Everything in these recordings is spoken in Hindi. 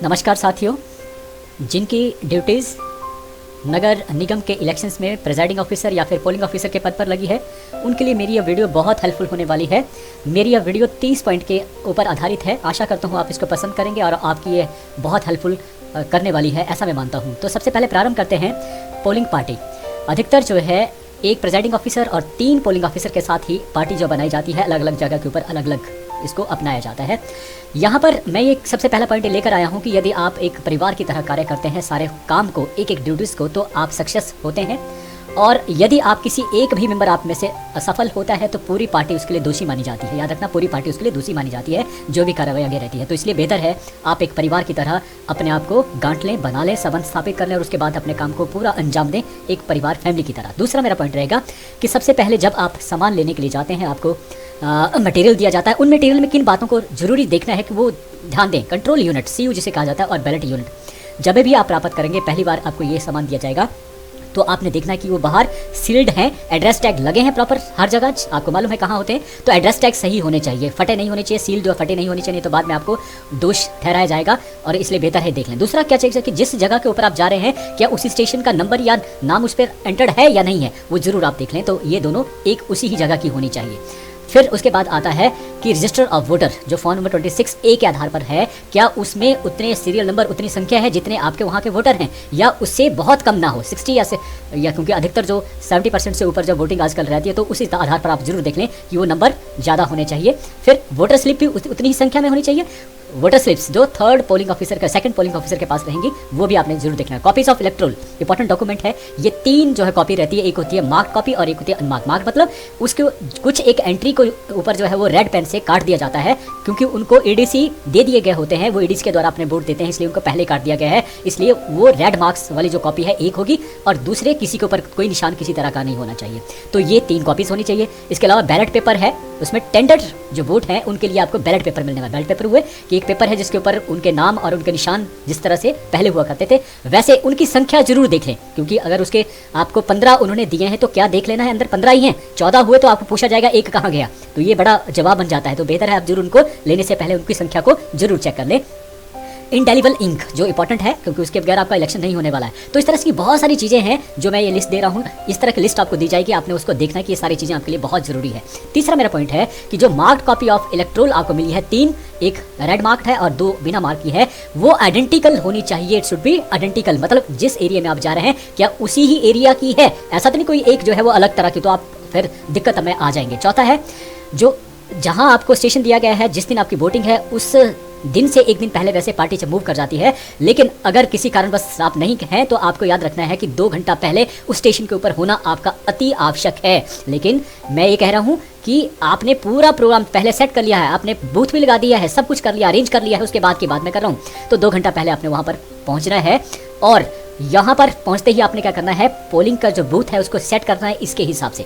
नमस्कार साथियों, जिनकी ड्यूटीज़ नगर निगम के इलेक्शंस में प्रेजाइडिंग ऑफिसर या फिर पोलिंग ऑफिसर के पद पर लगी है, उनके लिए मेरी यह वीडियो बहुत हेल्पफुल होने वाली है। मेरी यह वीडियो 30 पॉइंट के ऊपर आधारित है। आशा करता हूँ आप इसको पसंद करेंगे और आपकी ये बहुत हेल्पफुल करने वाली है, ऐसा मैं मानता हूँ। तो सबसे पहले प्रारंभ करते हैं पोलिंग पार्टी। अधिकतर जो है एक प्रेजाइडिंग ऑफिसर और 3 पोलिंग ऑफिसर के साथ ही पार्टी जो बनाई जाती है, अलग अलग जगह के ऊपर अलग अलग इसको अपनाया जाता है। यहाँ पर मैं एक सबसे पहला पॉइंट लेकर आया हूँ कि यदि आप एक परिवार की तरह कार्य करते हैं सारे काम को, एक एक ड्यूटीज़ को, तो आप सक्सेस होते हैं। और यदि आप किसी एक भी मेंबर आप में से असफल होता है तो पूरी पार्टी उसके लिए दोषी मानी जाती है। याद रखना, पूरी पार्टी उसके लिए दोषी मानी जाती है जो भी कार्रवाई आगे रहती है। तो इसलिए बेहतर है आप एक परिवार की तरह अपने आप को गांठ लें, बना लें, संबंध स्थापित कर लें और उसके बाद अपने काम को पूरा अंजाम दें, एक परिवार फैमिली की तरह। दूसरा मेरा पॉइंट रहेगा कि सबसे पहले जब आप सामान लेने के लिए जाते हैं, आपको मटेरियल दिया जाता है, उन मटेरियल में किन बातों को जरूरी देखना है कि वो ध्यान दें। कंट्रोल यूनिट CU जिसे कहा जाता है और बैलेट यूनिट जब भी आप प्राप्त करेंगे, पहली बार आपको ये सामान दिया जाएगा तो आपने देखना है कि वो बाहर सील्ड हैं, एड्रेस टैग लगे हैं प्रॉपर हर जगह, आपको मालूम है कहाँ होते हैं। तो एड्रेस टैग सही होने चाहिए, फटे नहीं होने चाहिए, सील्ड और फटे नहीं होने चाहिए, तो बाद में आपको दोष ठहराया जाएगा और इसलिए बेहतर है देख लें। दूसरा क्या चाहिए कि जिस जगह के ऊपर आप जा रहे हैं क्या उसी स्टेशन का नंबर या नाम उस पर एंटर्ड है या नहीं है, वो जरूर आप देख लें। तो ये दोनों एक उसी ही जगह की होनी चाहिए। फिर उसके बाद आता है कि रजिस्टर ऑफ वोटर जो फॉर्म नंबर 26A के आधार पर है, क्या उसमें उतने सीरियल नंबर, उतनी संख्या है जितने आपके वहाँ के वोटर हैं, या उससे बहुत कम ना हो, 60 या क्योंकि अधिकतर जो 70% से ऊपर जब वोटिंग आजकल रहती है तो उसी आधार पर आप जरूर देख लें कि वो नंबर ज़्यादा होने चाहिए। फिर वोटर स्लिप भी उतनी ही संख्या में होनी चाहिए। वोटर स्लिप्स जो थर्ड पोलिंग ऑफिसर का, सेकंड पोलिंग ऑफिसर के पास रहेंगी, वो भी आपने जरूर देखना है। Copies of electoral important document है। ये 3 जो है कॉपी रहती है, एक होती है मार्क कॉपी और एक होती है अनमार्क। मार्क मतलब उसके कुछ एक एंट्री को ऊपर जो है वो रेड पेन से काट दिया जाता है, क्योंकि उनको EDC दे दिए गए होते हैं, वो EDC के द्वारा अपने वोट देते हैं, इसलिए उनको पहले काट दिया गया है। इसलिए वो रेड मार्क्स वाली जो कॉपी है एक होगी और दूसरे किसी के ऊपर कोई निशान किसी तरह का नहीं होना चाहिए। तो ये 3 कॉपीज होनी चाहिए। इसके अलावा बैलेट पेपर है, उसमें टेंडर जो वोट है उनके लिए आपको बैलेट पेपर मिलने वाला। बैलेट पेपर हुए कि एक पेपर है जिसके ऊपर उनके नाम और उनके निशान जिस तरह से पहले हुआ करते थे वैसे उनकी संख्या जरूर देख लें, क्योंकि अगर उसके आपको 15 उन्होंने दिए हैं तो क्या देख लेना है अंदर 15 ही हैं, 14 हुए तो आपको पूछा जाएगा एक कहाँ गया, तो ये बड़ा जवाब बन जाता है। तो बेहतर है आप जरूर उनको लेने से पहले उनकी संख्या को जरूर चेक कर लें। इंडेलिबल इंक जो इंपॉर्टेंट है, क्योंकि उसके बगैर आपका इलेक्शन नहीं होने वाला है। तो इस तरह की बहुत सारी चीज़ें हैं जो मैं ये लिस्ट दे रहा हूँ, इस तरह की लिस्ट आपको दी जाएगी, आपने उसको देखना है कि ये सारी चीज़ें आपके लिए बहुत जरूरी है। तीसरा मेरा पॉइंट है कि जो मार्क्ड कॉपी ऑफ इलेक्ट्रोल आपको मिली है 3, एक रेड मार्क्ड है और 2 बिना मार्क की है, वो आइडेंटिकल होनी चाहिए। इट शुड बी आइडेंटिकल, मतलब जिस एरिया में आप जा रहे हैं क्या उसी ही एरिया की है, ऐसा तो नहीं कोई एक जो है वो अलग तरह की, तो आप फिर दिक्कत में आ जाएंगे। चौथा है जो जहां आपको स्टेशन दिया गया है, जिस दिन आपकी वोटिंग है उस दिन से एक दिन पहले वैसे पार्टी से मूव कर जाती है, लेकिन अगर किसी कारणवश आप नहीं हैं तो आपको याद रखना है कि 2 घंटा पहले उस स्टेशन के ऊपर होना आपका अति आवश्यक है। लेकिन मैं ये कह रहा हूँ कि आपने पूरा प्रोग्राम पहले सेट कर लिया है, आपने बूथ भी लगा दिया है, सब कुछ कर लिया, अरेंज कर लिया है, उसके बाद की बात मैं कर रहा हूँ, तो 2 घंटा पहले आपने वहाँ पर पहुँचना है। और यहाँ पर पहुँचते ही आपने क्या करना है, पोलिंग का जो बूथ है उसको सेट करना है इसके हिसाब से।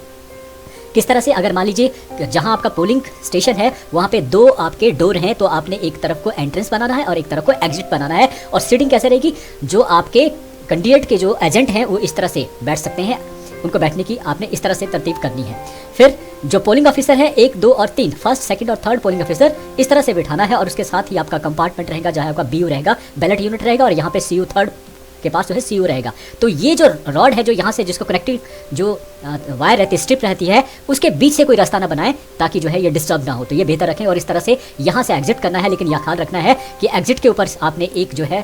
किस तरह से, अगर मान लीजिए जहां आपका पोलिंग स्टेशन है वहां पे 2 आपके डोर हैं, तो आपने एक तरफ को एंट्रेंस बनाना है और एक तरफ को एग्जिट बनाना है। और सीटिंग कैसे रहेगी, जो आपके कैंडिडेट के जो एजेंट हैं वो इस तरह से बैठ सकते हैं, उनको बैठने की आपने इस तरह से तरतीब करनी है। फिर जो पोलिंग ऑफिसर है 1, 2 और 3, फर्स्ट, सेकंड और थर्ड पोलिंग ऑफिसर इस तरह से बिठाना है। और उसके साथ ही आपका कंपार्टमेंट रहेगा जहाँ आपका BU रहेगा, बैलेट यूनिट रहेगा, और यहाँ पे CU थर्ड के पास जो है CU रहेगा। तो ये जो रॉड है जो यहाँ से जिसको कनेक्टिंग जो वायर रहती है, स्ट्रिप रहती है, उसके बीच से कोई रास्ता ना बनाए ताकि जो है ये डिस्टर्ब ना हो, तो ये बेहतर रखें। और इस तरह से यहाँ से एग्जिट करना है, लेकिन यह ख्याल रखना है कि एग्जिट के ऊपर आपने एक जो है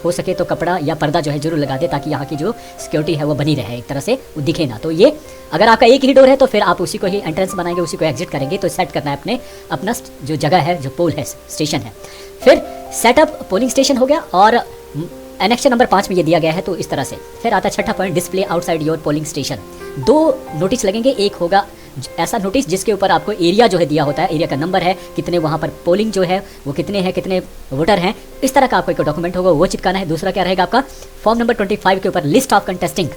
हो सके तो कपड़ा या पर्दा जो है जरूर लगा दे, ताकि यहाँ की जो सिक्योरिटी है वो बनी रहे, एक तरह से वो दिखे ना। तो ये अगर आपका एक ही डोर है तो फिर आप उसी को ही एंट्रेंस बनाएंगे, उसी को एग्जिट करेंगे। तो सेट करना है अपना जो जगह है, जो पोल है, स्टेशन है। फिर सेटअप पोलिंग स्टेशन हो गया और एनेक्शन नंबर 5 में ये दिया गया है, तो इस तरह से। फिर आता है छठा point, display outside your polling station. 2 notice लगेंगे, एक होगा ऐसा नोटिस जिसके ऊपर आपको एरिया जो है दिया होता है, एरिया का नंबर है, कितने वहाँ पर पोलिंग जो है वो कितने हैं, कितने वोटर हैं, इस तरह का आपको एक डॉक्यूमेंट होगा, वो चिपकाना है। दूसरा क्या रहेगा आपका फॉर्म नंबर 25 के ऊपर लिस्ट ऑफ कंटेस्टिंग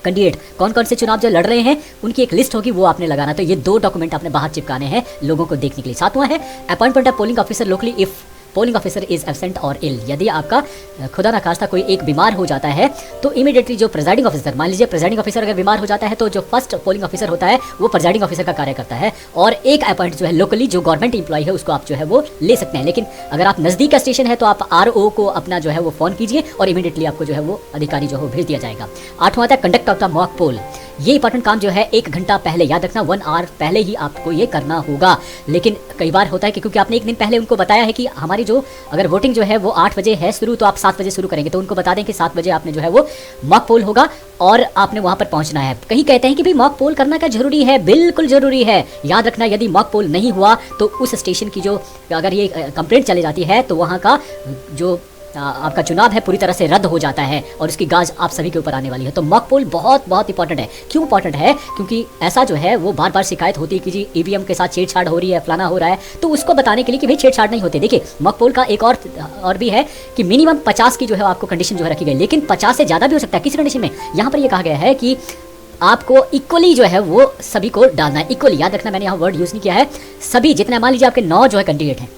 कैंडिडेट, कौन कौन से चुनाव जो लड़ रहे हैं उनकी एक लिस्ट होगी, वो आपने लगाना। तो ये 2 डॉक्यूमेंट आपने बाहर चिपकाने हैं लोगों को देखने के लिए। 7वां है appointment of polling officer locally if polling officer is absent और इल, यदि आपका खुदा ना खास्ता कोई एक बीमार हो जाता है तो इमीडिएटली जो प्रेजाइडिंग ऑफिसर, मान लीजिए प्रेजाइडिंग ऑफिसर अगर बीमार हो जाता है तो जो फर्स्ट पोलिंग ऑफिसर होता है वो प्रेजाइडिंग ऑफिसर का कार्य करता है, और एक अपॉइंट जो है लोकली जो गवर्नमेंट इंप्लॉय है उसको आप जो है वो ले सकते हैं। लेकिन अगर आप नज़दीक का स्टेशन है तो आप RO को अपना जो है वो फ़ोन कीजिए और इमीडिएटली आपको जो है वो अधिकारी जो है भेज दिया जाएगा। 8वां आता है conduct of the mock poll. ये इंपॉर्टेंट काम जो है 1 घंटा पहले, याद रखना 1 आवर पहले ही आपको ये करना होगा। लेकिन कई बार होता है कि क्योंकि आपने एक दिन पहले उनको बताया है कि हमारी जो अगर वोटिंग जो है वो 8 बजे है शुरू, तो आप 7 बजे शुरू करेंगे, तो उनको बता दें कि 7 बजे आपने जो है वो मॉक पोल होगा और आपने वहां पर पहुंचना है। कहीं कहते हैं कि भाई मॉक पोल करना क्या जरूरी है, बिल्कुल जरूरी है। याद रखना यदि मॉक पोल नहीं हुआ तो उस स्टेशन की जो अगर ये कंप्लेंट चली जाती है तो वहाँ का जो आपका चुनाव है पूरी तरह से रद्द हो जाता है और उसकी गाज आप सभी के ऊपर आने वाली है। तो मॉक पोल बहुत बहुत इंपॉर्टेंट है। क्यों इंपॉर्टेंट है? क्योंकि ऐसा जो है वो बार बार शिकायत होती है कि जी EVM के साथ छेड़छाड़ हो रही है, फलाना हो रहा है, तो उसको बताने के लिए कि भाई छेड़छाड़ नहीं होती। देखिए मॉक पोल का एक और भी है कि मिनिमम 50 की जो है आपको कंडीशन जो है रखी गई, लेकिन 50 से ज़्यादा भी हो सकता है किसी कंडीशन में। यहाँ पर ये कहा गया है कि आपको इक्वली जो है वो सभी को डालना है। इक्वली, याद रखना मैंने यहाँ वर्ड यूज़ नहीं किया है, सभी जितने, मान लीजिए आपके 9 जो है कैंडिडेट हैं,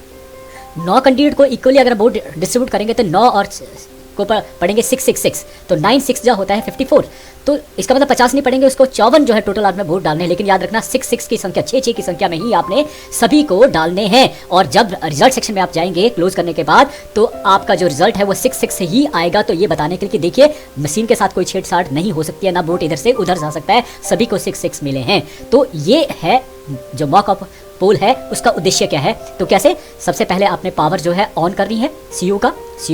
9 कैंडिडेट को इक्वली अगर वोट डिस्ट्रीब्यूट करेंगे तो 9 और को पढ़ेंगे 666, तो 9 6 जो होता है 54, तो इसका मतलब 50 नहीं पढ़ेंगे, उसको 54 जो है टोटल आपने वोट डालने हैं। लेकिन याद रखना 6 की संख्या, 6 की संख्या में ही आपने सभी को डालने हैं। और जब रिजल्ट सेक्शन में आप जाएंगे क्लोज करने के बाद तो आपका जो रिजल्ट है वो 6 से ही आएगा। तो ये बताने के लिए कि देखिए मशीन के साथ कोई छेड़छाड़ नहीं हो सकती है, ना वोट इधर से उधर जा सकता है, सभी को 6 मिले हैं। तो ये है जो मॉक अप पोल है उसका उद्देश्य क्या है। तो कैसे, सबसे पहले आपने पावर जो है ऑन करनी है सीयू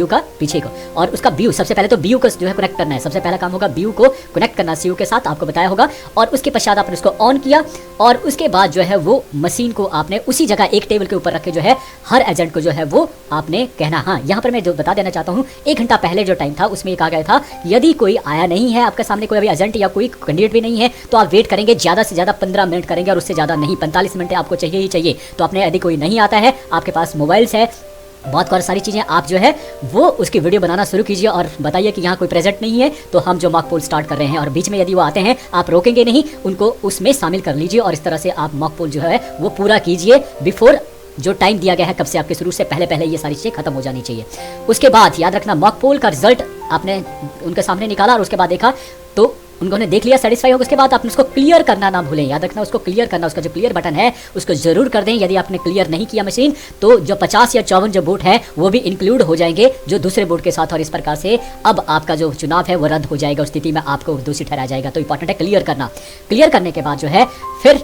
का पीछे को, और उसका BU, सबसे पहले तो BU को जो है कनेक्ट करना है। सबसे पहला काम होगा BU को कनेक्ट करना सीयू के साथ, आपको बताया होगा। और उसके पश्चात आपने उसको ऑन किया और उसके बाद जो है वो मशीन को आपने उसी जगह एक टेबल के ऊपर रख के जो है हर एजेंट को जो है वो आपने कहना। हाँ, यहाँ पर मैं जो बता देना चाहता हूँ, 1 घंटा पहले जो टाइम था उसमें कहा गया था यदि कोई आया नहीं है आपके सामने, कोई अभी एजेंट या कोई कैंडिडेट भी नहीं है, तो आप वेट करेंगे, ज़्यादा से ज़्यादा 15 मिनट करेंगे और उससे ज़्यादा नहीं, 45 मिनट आपको चाहिए ही चाहिए। तो आपने यदि कोई नहीं आता है, आपके पास मोबाइल्स है, बहुत सारी चीज़ें, आप जो है वो उसकी वीडियो बनाना शुरू कीजिए और बताइए कि यहाँ कोई प्रेजेंट नहीं है, तो हम जो मॉक पोल स्टार्ट कर रहे हैं। और बीच में यदि वो आते हैं आप रोकेंगे नहीं, उनको उसमें शामिल कर लीजिए और इस तरह से आप मॉक पोल जो है वो पूरा कीजिए बिफोर जो टाइम दिया गया है, कब से आपके शुरू से पहले ये सारी चीज़ें खत्म हो जानी चाहिए। उसके बाद याद रखना मॉक पोल का रिजल्ट आपने उनके सामने निकाला और उसके बाद देखा तो उन्होंने देख लिया, सेटिस्फाई हो, उसके बाद आपने उसको क्लियर करना ना भूलें। याद रखना उसको क्लियर करना, उसका जो क्लियर बटन है उसको जरूर कर दें। यदि आपने क्लियर नहीं किया मशीन तो जो 50 या 54 जो वोट है वो भी इंक्लूड हो जाएंगे जो दूसरे वोट के साथ, और इस प्रकार से अब आपका जो चुनाव है वो रद्द हो जाएगा। उस स्थिति में आपको दोषी ठहराया जाएगा। तो इंपॉर्टेंट है क्लियर करना। क्लियर करने के बाद जो है फिर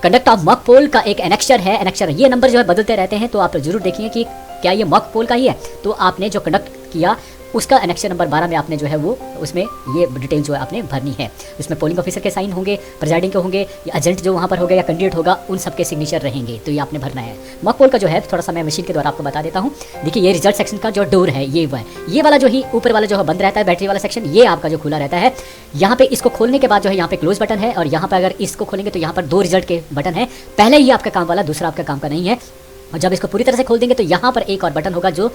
कंडक्ट ऑफ मॉक पोल का एक एनेक्चर है। एनेक्चर ये नंबर जो है बदलते रहते हैं, तो आप जरूर देखिए कि क्या ये मॉक पोल का ही है। तो आपने जो कंडक्ट किया उसका एनेक्चर नंबर 12 में आपने जो है वो उसमें ये डिटेल जो है आपने भरनी है। उसमें पोलिंग ऑफिसर के साइन होंगे, प्रेजाइडिंग के होंगे, या एजेंट जो वहाँ पर होगा या कैंडिडेट होगा, उन सबके सिग्नेचर रहेंगे। तो ये आपने भरना है। मॉक पोल का जो है थोड़ा सा मैं मशीन के द्वारा आपको बता देता हूँ। देखिए ये रिजल्ट सेक्शन का जो डोर है ये वाला जो ही ऊपर वाला जो है बंद रहता है, बैटरी वाला सेक्शन, ये आपका जो खुला रहता है। यहाँ पे इसको खोलने के बाद जो है यहाँ पे क्लोज बटन है, और यहाँ पे अगर इसको खोलेंगे तो यहाँ पर 2 रिजल्ट के बटन है। पहले ही आपका काम वाला, दूसरा आपका काम का नहीं है। और जब इसको पूरी तरह से खोल देंगे तो यहाँ पर एक और बटन होगा जो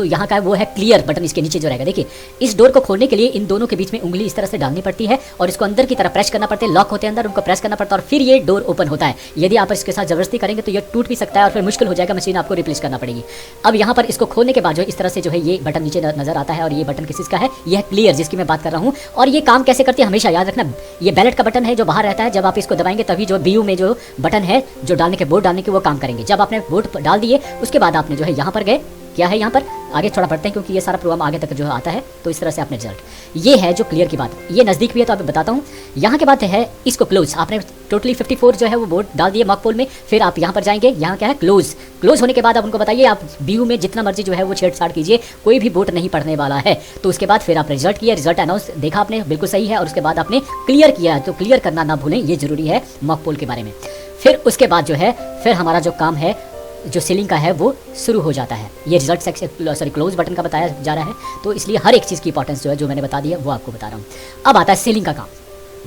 यहाँ का है, वो है क्लियर बटन। इसके नीचे जो रहेगा, देखिए इस डोर को खोलने के लिए इन दोनों के बीच में उंगली इस तरह से डालनी पड़ती है और इसको अंदर की तरफ प्रेस करना पड़ता है। लॉक होते हैं अंदर, उनको प्रेस करना पड़ता है और फिर ये डोर ओपन होता है। यदि आप इसके साथ जबरदस्ती करेंगे तो ये टूट भी सकता है और फिर मुश्किल हो जाएगा, मशीन आपको रिप्लेस करना पड़ेगी। अब यहाँ पर इसको खोलने के बाद जो इस तरह से जो है ये बटन नीचे नजर आता है, और ये बटन किस का है, ये है क्लियर, जिसकी मैं बात कर रहा हूँ। और ये काम कैसे करती है हमेशा याद रखना, ये बैलेट का बटन है जो बाहर रहता है। जब आप इसको दबाएंगे तभी जो BU में जो बटन है जो डालने के, वोट डालने के, वो काम करेंगे। जब आपने वोट डाल दिए उसके बाद आपने जो है यहाँ पर गए, क्या है यहाँ पर आगे थोड़ा बढ़ते हैं क्योंकि ये सारा प्रोग्राम आगे तक जो है आता है। तो इस तरह से आपने रिजल्ट, ये है जो क्लियर की बात। ये नज़दीक भी है तो आप बताता हूँ। यहाँ के बाद है इसको क्लोज। आपने टोटली 54 जो है वो वोट डाल दिए मॉक पोल में। फिर आप यहाँ पर जाएंगे, यहाँ क्या है क्लोज। क्लोज होने के बाद आप उनको बताइए आप BU में जितना मर्जी जो है वो छेड़छाड़ कीजिए, कोई भी वोट नहीं पड़ने वाला है। तो उसके बाद फिर आप रिजल्ट किया, रिजल्ट अनाउंस देखा आपने बिल्कुल सही है, और उसके बाद आपने क्लियर किया। तो क्लियर करना ना भूलें, ये जरूरी है मॉक पोल के बारे में। फिर उसके बाद जो है फिर हमारा जो काम है जो सीलिंग का है वो शुरू हो जाता है। ये रिजल्ट सेक्शन क्लोज बटन का बताया जा रहा है, तो इसलिए हर एक चीज़ की इंपॉर्टेंस जो है जो मैंने बता दी है वो आपको बता रहा हूँ। अब आता है सीलिंग का काम।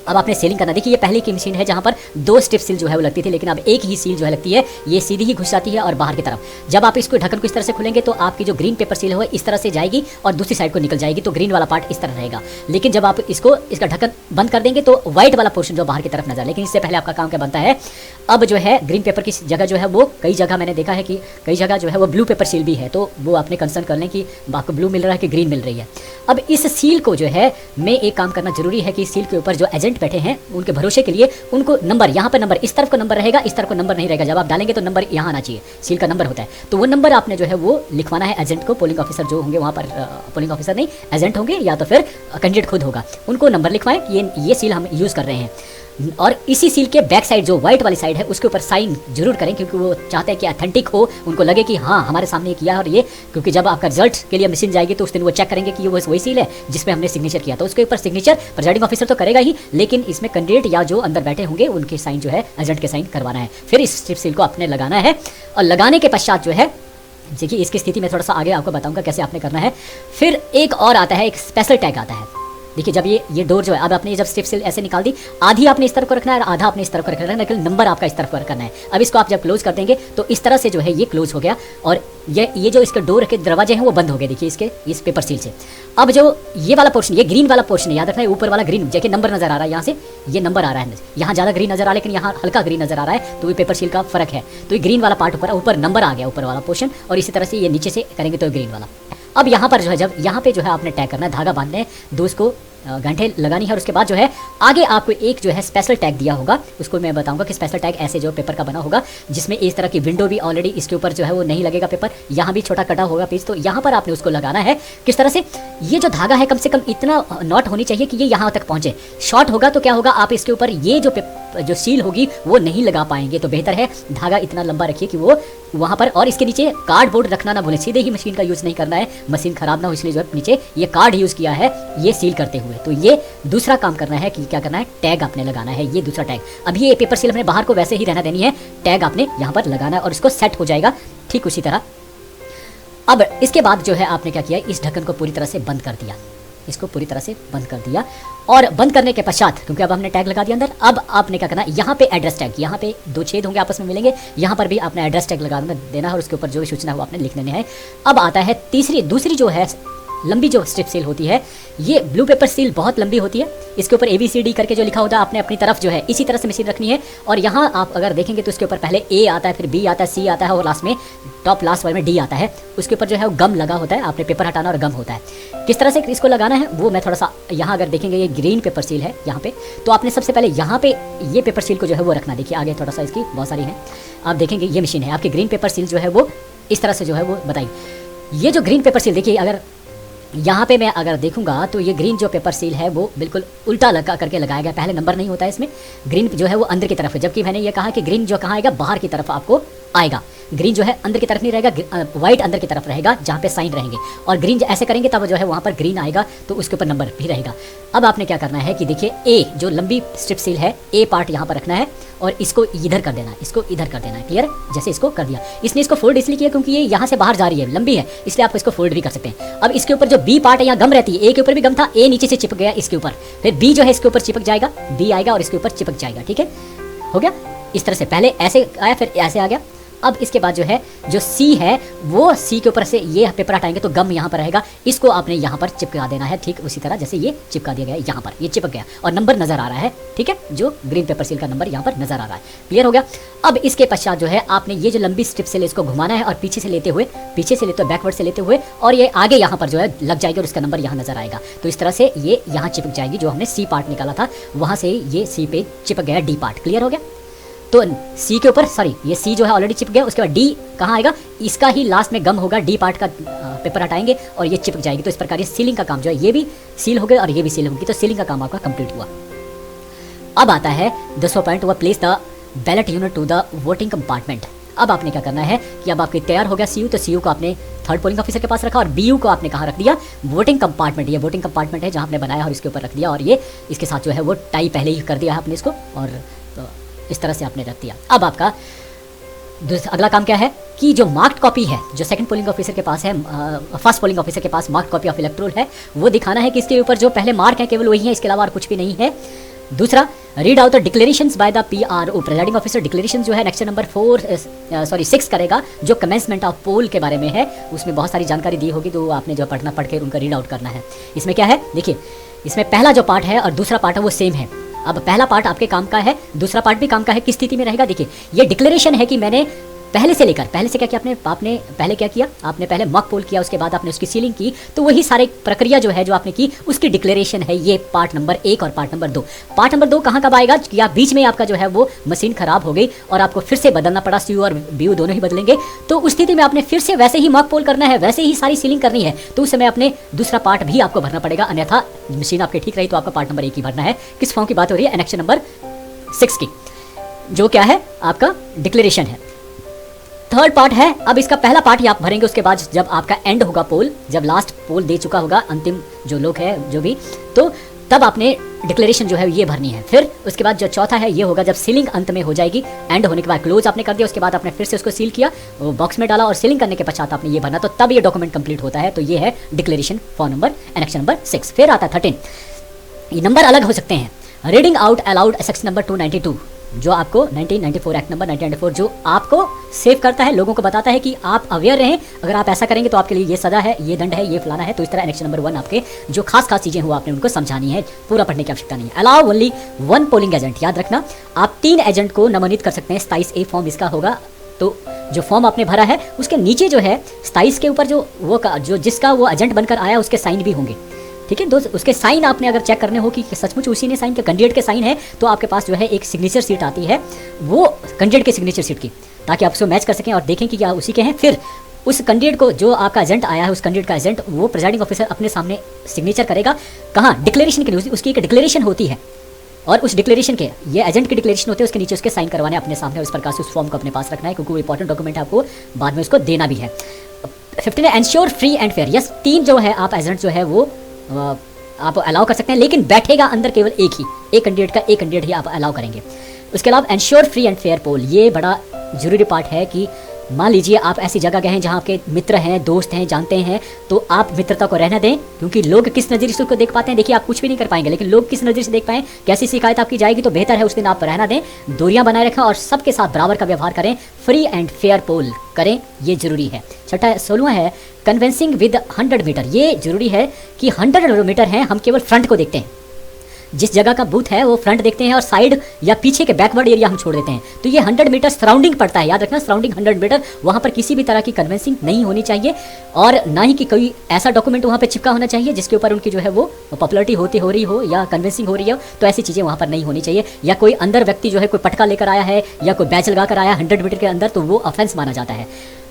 अब आपने सीलिंग करना, देखिए ये पहले की मशीन है जहाँ पर 2 स्ट्रिप सील जो है वो लगती थी, लेकिन अब एक ही सील जो है लगती है, ये सीधी ही घुस जाती है और बाहर की तरफ। जब आप इसको ढक्कन को इस तरह से खोलेंगे तो आपकी जो ग्रीन पेपर सील है वो इस तरह से जाएगी और दूसरी साइड को निकल जाएगी, तो ग्रीन वाला पार्ट इस तरह रहेगा। लेकिन जब आप इसका ढक्कन बंद कर देंगे तो व्हाइट वाला पोर्शन जो बाहर की तरफ नजर, लेकिन इससे पहले आपका काम क्या बनता है, अब जो है ग्रीन पेपर की जगह जो है वो कई जगह मैंने देखा है कि कई जगह जो है वो ब्लू पेपर सील भी है, तो वो आपने कंसर्न कर लें कि आपको ब्लू मिल रहा है कि ग्रीन मिल रही है। अब इस सील को जो है में एक काम करना जरूरी है कि सील के ऊपर जो एजेंट बैठे हैं उनके भरोसे के लिए उनको नंबर, यहाँ पर नंबर, इस तरफ को नंबर रहेगा, इस तरफ को नंबर नहीं रहेगा। जब आप डालेंगे तो नंबर यहाँ आना चाहिए, सील का नंबर होता है, तो वो नंबर आपने जो है वो लिखवाना है एजेंट को। पोलिंग ऑफिसर जो होंगे वहाँ पर, पोलिंग ऑफिसर नहीं, एजेंट होंगे या तो फिर कैंडिडेट खुद होगा, उनको नंबर लिखवाएं कि ये सील हम यूज़ कर रहे हैं। और इसी सील के बैक साइड जो व्हाइट वाली साइड है उसके ऊपर साइन जरूर करें, क्योंकि वो चाहते हैं कि ऑथेंटिक हो, उनको लगे कि हाँ हमारे सामने ये किया है। और ये क्योंकि जब आपका रिजल्ट के लिए मशीन जाएगी तो उस दिन वो चेक करेंगे कि ये वही सील है जिसमें हमने सिग्नेचर किया, तो उसके ऊपर सिग्नेचर प्रिजाइडिंग ऑफिसर तो करेगा ही, लेकिन इसमें कैंडिडेट या जो अंदर बैठे होंगे उनके साइन जो है एजेंट के साइन करवाना है। फिर इस स्ट्रिप सील को आपने लगाना है, और लगाने के पश्चात जो है, देखिए इसकी स्थिति में थोड़ा सा आगे आपको बताऊंगा कैसे आपने करना है। फिर एक और आता है, एक स्पेशल टैग आता है। देखिए जब ये डोर जो है, अब आपने जब स्ट्रिप सील ऐसे निकाल दी, आधी आपने इस तरफ को रखना है और आधा आपने इस तरफ को रखना है, लेकिन नंबर आपका इस तरफ को रखना है। अब इसको आप जब क्लोज कर देंगे तो इस तरह से जो है ये क्लोज हो गया, और ये जो इसके डोर के दरवाजे हैं वो बंद हो गए, देखिए इसके इस पेपर सील से। अब जो ये वाला पोर्शन, ये ग्रीन वाला पोर्शन है, याद रखना है ऊपर वाला ग्रीन, जैसे नंबर नजर आ रहा है, यहाँ से ये नंबर आ रहा है, यहाँ ज़्यादा ग्रीन नजर आ रहा है लेकिन यहाँ हल्का ग्रीन नजर आ रहा है, तो ये पेपर सील का फर्क है। तो ये ग्रीन वाला पार्ट ऊपर नंबर आ गया, ऊपर वाला पोर्शन, और इसी तरह से ये नीचे से करेंगे तो ग्रीन वाला। अब यहाँ पर जो है, जब यहाँ पे जो है आपने टैग करना है, धागा बांधने हैं, 2 उसको घंटे लगानी है, और उसके बाद जो है आगे आपको एक जो है स्पेशल टैग दिया होगा, उसको मैं बताऊंगा कि स्पेशल टैग ऐसे जो पेपर का बना होगा, जिसमें इस तरह की विंडो भी ऑलरेडी इसके ऊपर जो है वो नहीं लगेगा पेपर, यहाँ भी छोटा कटा होगा पीस, तो यहाँ पर आपने उसको लगाना है। किस तरह से, ये जो धागा है कम से कम इतना नॉट होनी चाहिए कि ये यहाँ तक पहुँचे। शॉर्ट होगा तो क्या होगा, आप इसके ऊपर ये जो सील होगी वो नहीं लगा पाएंगे, तो बेहतर है धागा इतना लंबा रखिए कि वो वहाँ पर, और इसके नीचे कार्डबोर्ड रखना ना भूलें, सीधे ही मशीन का यूज़ नहीं करना है, मशीन खराब ना हो, इसलिए जो है नीचे ये कार्ड यूज़ किया है ये सील करते हुए। तो ये दूसरा काम करना है कि क्या करना है, टैग आपने लगाना है, ये दूसरा टैग। अभी ये पेपर सील अपने बाहर को वैसे ही रहना देनी है, टैग आपने यहाँ पर लगाना है और इसको सेट हो जाएगा ठीक उसी तरह। अब इसके बाद जो है आपने क्या किया, इस ढक्कन को पूरी तरह से बंद कर दिया, इसको पूरी तरह से बंद कर दिया, और बंद करने के पश्चात, क्योंकि अब हमने टैग लगा दिया अंदर, अब आपने क्या करना है, यहाँ पे एड्रेस टैग, यहाँ पे 2 छेद होंगे आपस में मिलेंगे, यहाँ पर भी आपने एड्रेस टैग लगा देना है और उसके ऊपर जो भी सूचना है वो आपने लिख देनी है। अब आता है दूसरी जो है लंबी जो स्ट्रिप सील होती है, ये ब्लू पेपर सील बहुत लंबी होती है, इसके ऊपर ABCD करके जो लिखा होता है आपने अपनी तरफ जो है इसी तरह से मशीन रखनी है, और यहाँ आप अगर देखेंगे तो इसके ऊपर पहले A आता है, फिर B आता है, C आता है, और लास्ट में टॉप लास्ट वाले में D आता है। उसके ऊपर जो है वो गम लगा होता है, आपने पेपर हटाना और गम होता है। किस तरह से इसको लगाना है वो मैं थोड़ा सा, यहाँ अगर देखेंगे ये ग्रीन पेपर सील है यहाँ पे, तो आपने सबसे पहले यहाँ पे ये पेपर सील को जो है वो रखना। देखिए आगे थोड़ा सा इसकी बहुत सारी है, आप देखेंगे ये मशीन है आपकी ग्रीन पेपर सील जो है वो इस तरह से जो है वो बताइए। ये जो ग्रीन पेपर सील देखिए, अगर यहाँ पे मैं अगर देखूंगा तो ये ग्रीन जो पेपर सील है वो बिल्कुल उल्टा लगा करके लगाया गया, पहले नंबर नहीं होता है इसमें, ग्रीन जो है वो अंदर की तरफ है, जबकि मैंने ये कहा कि ग्रीन जो कहाँ आएगा, बाहर की तरफ आपको आएगा। ग्रीन जो है अंदर की तरफ नहीं रहेगा, व्हाइट अंदर की तरफ रहेगा जहाँ पे साइन रहेंगे, और ग्रीन ऐसे करेंगे तब जो है वहाँ पर ग्रीन आएगा, तो उसके ऊपर नंबर भी रहेगा। अब आपने क्या करना है कि देखिए ए जो लंबी स्ट्रिप सील है, ए पार्ट यहाँ पर रखना है और इसको इधर कर देना है, इसको इधर कर देना है, क्लियर है। जैसे इसको कर दिया, इसने इसको फोल्ड इसलिए किया क्योंकि ये यहाँ से बाहर जा रही है, लंबी है, इसलिए आप इसको फोल्ड भी कर सकते हैं। अब इसके ऊपर जो बी पार्ट है यहाँ गम रहती है, ए के ऊपर भी गम था, ए नीचे से चिपक गया इसके ऊपर, फिर बी जो है इसके ऊपर चिपक जाएगा, बी आएगा और इसके ऊपर चिपक जाएगा, ठीक है, हो गया। इस तरह से पहले ऐसे आया फिर ऐसे आ गया। अब इसके बाद जो है जो सी है वो सी के ऊपर से ये पेपर हटाएंगे तो गम यहाँ पर रहेगा, इसको आपने यहाँ पर चिपका देना है, ठीक उसी तरह जैसे ये चिपका दिया गया है, यहाँ पर ये चिपक गया और नंबर नजर आ रहा है, ठीक है, जो ग्रीन पेपर सील का नंबर यहाँ पर नजर आ रहा है, क्लियर हो गया। अब इसके पश्चात जो है आपने ये जो लंबी स्ट्रिप से इसको घुमाना है और पीछे से लेते हुए बैकवर्ड से लेते हुए और ये आगे यहाँ पर जो है लग जाएगी और इसका नंबर यहाँ नजर आएगा। तो इस तरह से ये यहाँ चिपक जाएगी, जो हमने सी पार्ट निकाला था वहाँ से ये सी पे चिपक गया डी पार्ट, क्लियर हो गया। तो सी के ऊपर सॉरी ये सी जो है ऑलरेडी चिपक गया, उसके बाद डी कहाँ आएगा, इसका ही लास्ट में गम होगा, डी पार्ट का पेपर हटाएंगे और ये चिपक जाएगी। तो इस प्रकार ये सीलिंग का काम जो है ये भी सील हो गया और ये भी सील होगी, तो सीलिंग का काम आपका कंप्लीट हुआ। अब आता है 200 पॉइंट, वह place the ballot unit to the voting compartment. अब आपने क्या करना है कि अब आपके तैयार हो गया सीयू, तो सीयू को आपने थर्ड पोलिंग ऑफिसर के पास रखा और बीयू को आपने कहाँ रख दिया, वोटिंग कंपार्टमेंट। ये वोटिंग कंपार्टमेंट है जहाँ आपने बनाया और इसके ऊपर रख दिया और ये इसके साथ जो है वो टाई पहले ही कर दिया है आपने इसको और तो इस तरह से आपने रख दिया। अब आपका अगला काम क्या है कि जो मार्क्ड कॉपी है जो सेकंड पोलिंग ऑफिसर के पास है, फर्स्ट पोलिंग ऑफिसर के पास मार्क्ड कॉपी ऑफ इलेक्टोरल है, वो दिखाना है कि इसके ऊपर जो पहले मार्क है केवल वही है, इसके अलावा और कुछ भी नहीं है। दूसरा, read out the declarations by the PRO, presiding officer declaration जो है नेक्स्ट नंबर 6 करेगा, जो कमेंसमेंट ऑफ पोल के बारे में है। उसमें बहुत सारी जानकारी दी होगी, तो आपने जो पढ़ के उनका रीड आउट करना है। इसमें क्या है, देखिए इसमें पहला जो पार्ट है और दूसरा पार्ट है वो सेम है। अब पहला पार्ट आपके काम का है, दूसरा पार्ट भी काम का है। किस स्थिति में रहेगा, देखिए ये डिक्लेरेशन है कि मैंने पहले से क्या किया, आपने पहले क्या किया, आपने पहले मॉक पोल किया, उसके बाद आपने उसकी सीलिंग की, तो वही सारी प्रक्रिया जो है जो आपने की उसकी डिक्लेरेशन है ये पार्ट नंबर 1 और पार्ट नंबर 2। पार्ट नंबर 2 कहाँ कब आएगा कि आप बीच में आपका जो है वो मशीन खराब हो गई और आपको फिर से बदलना पड़ा, CU और BU दोनों ही बदलेंगे, तो उस स्थिति में आपने फिर से वैसे ही मॉक पोल करना है, वैसे ही सारी सीलिंग करनी है, तो उस समय आपने दूसरा पार्ट भी आपको भरना पड़ेगा, अन्यथा मशीन आपकी ठीक रही तो आपका पार्ट नंबर 1 ही भरना है। किस फॉर्म की बात हो रही है, एनेक्शन नंबर 6 की, जो क्या है आपका डिक्लेरेशन है। थर्ड पार्ट है, अब इसका पहला पार्ट ही आप भरेंगे, उसके बाद जब आपका एंड होगा पोल, जब लास्ट पोल दे चुका होगा अंतिम जो लोग है जो भी, तो तब आपने डिक्लेरेशन जो है ये भरनी है। फिर उसके बाद जो चौथा है ये होगा जब सीलिंग अंत में हो जाएगी, एंड होने के बाद क्लोज आपने कर दिया, उसके बाद आपने फिर से उसको सील किया, वो बॉक्स में डाला और सीलिंग करने के पश्चात आपने ये भरना, तो तब ये डॉक्यूमेंट कंप्लीट होता है। तो ये है declaration for number annexation number 6। फिर आता है 13, ये नंबर अलग हो सकते हैं। Reading out allowed section number 292, जो आपको 1994 एक्ट नंबर 1994 जो आपको सेव करता है, लोगों को बताता है कि आप अवेयर रहें, अगर आप ऐसा करेंगे तो आपके लिए ये सजा है, ये दंड है, ये फलाना है। तो इस तरह एनेक्शन नंबर 1 आपके जो खास चीजें हुआ आपने उनको समझानी है, पूरा पढ़ने की आवश्यकता नहीं है। अलाउ ओनली 1 पोलिंग एजेंट, याद रखना आप 3 एजेंट को नामिनेट कर सकते हैं। 27A फॉर्म इसका होगा, तो जो फॉर्म आपने भरा है उसके नीचे जो है 27 के ऊपर जो जिसका वो एजेंट बनकर आया उसके साइन भी होंगे, ठीक है दोस्त। उसके साइन आपने अगर चेक करने हो कि सचमुच उसी ने साइन किया, कैंडिडेट के साइन है, तो आपके पास जो है एक सिग्नेचर सीट आती है, वो कैंडिडेट के सिग्नेचर सीट की, ताकि आप उसको मैच कर सकें और देखें कि क्या उसी के हैं। फिर उस कैंडिडेट को जो आपका एजेंट आया है, उस कैंडिडेट का एजेंट वो प्रिजाइडिंग ऑफिसर अपने सामने सिग्नेचर करेगा, कहाँ, डिक्लेरेशन के नीचे उसकी एक डिक्लेरेशन होती है, और उस डिक्लेरेशन के ये एजेंट की डिक्लेरेशन होते हैं, उसके नीचे उसके साइन करवाने अपने सामने, उस प्रकार से उस फॉर्म को अपने पास रखना है, क्योंकि वो इंपॉर्टेंट डॉक्यूमेंट है, आपको बाद में उसको देना भी है। 15 है ensure free and fair, yes 3 जो है आप एजेंट जो है वो आप अलाउ कर सकते हैं, लेकिन बैठेगा अंदर केवल एक कैंडिडेट ही आप अलाउ करेंगे। उसके अलावा एंश्योर फ्री एंड फेयर पोल, ये बड़ा जरूरी पार्ट है कि मान लीजिए आप ऐसी जगह गए हैं जहाँ आपके मित्र हैं, दोस्त हैं, जानते हैं, तो आप मित्रता को रहने दें, क्योंकि लोग किस नज़रिए से उसको देख पाते हैं, देखिए आप कुछ भी नहीं कर पाएंगे, लेकिन लोग किस नज़रिए से देख पाएं, कैसी शिकायत आपकी जाएगी, तो बेहतर है उस दिन आप रहना दें, दूरियां बनाए रखें और सबके साथ बराबर का व्यवहार करें, फ्री एंड फेयर पोल करें, ये जरूरी है। 16वां है कन्वेंसिंग विद 100 मीटर, ये जरूरी है कि 100 मीटर हैं, हम केवल फ्रंट को देखते हैं, जिस जगह का बूथ है वो फ्रंट देखते हैं और साइड या पीछे के बैकवर्ड एरिया हम छोड़ देते हैं। तो ये 100 मीटर सराउंडिंग पड़ता है, याद रखना सराउंडिंग 100 मीटर, वहाँ पर किसी भी तरह की कन्वेंसिंग नहीं होनी चाहिए, और ना ही कि कोई ऐसा डॉक्यूमेंट वहाँ पे चिपका होना चाहिए जिसके ऊपर उनकी जो है वो पॉपुलरिटी हो रही हो या कन्वेंसिंग हो रही हो, तो ऐसी चीज़ें वहाँ पर नहीं होनी चाहिए। या कोई अंदर व्यक्ति जो है कोई पटका लेकर आया है या कोई बैच लगा कर आया 100 मीटर के अंदर, तो वो ऑफेंस माना जाता है।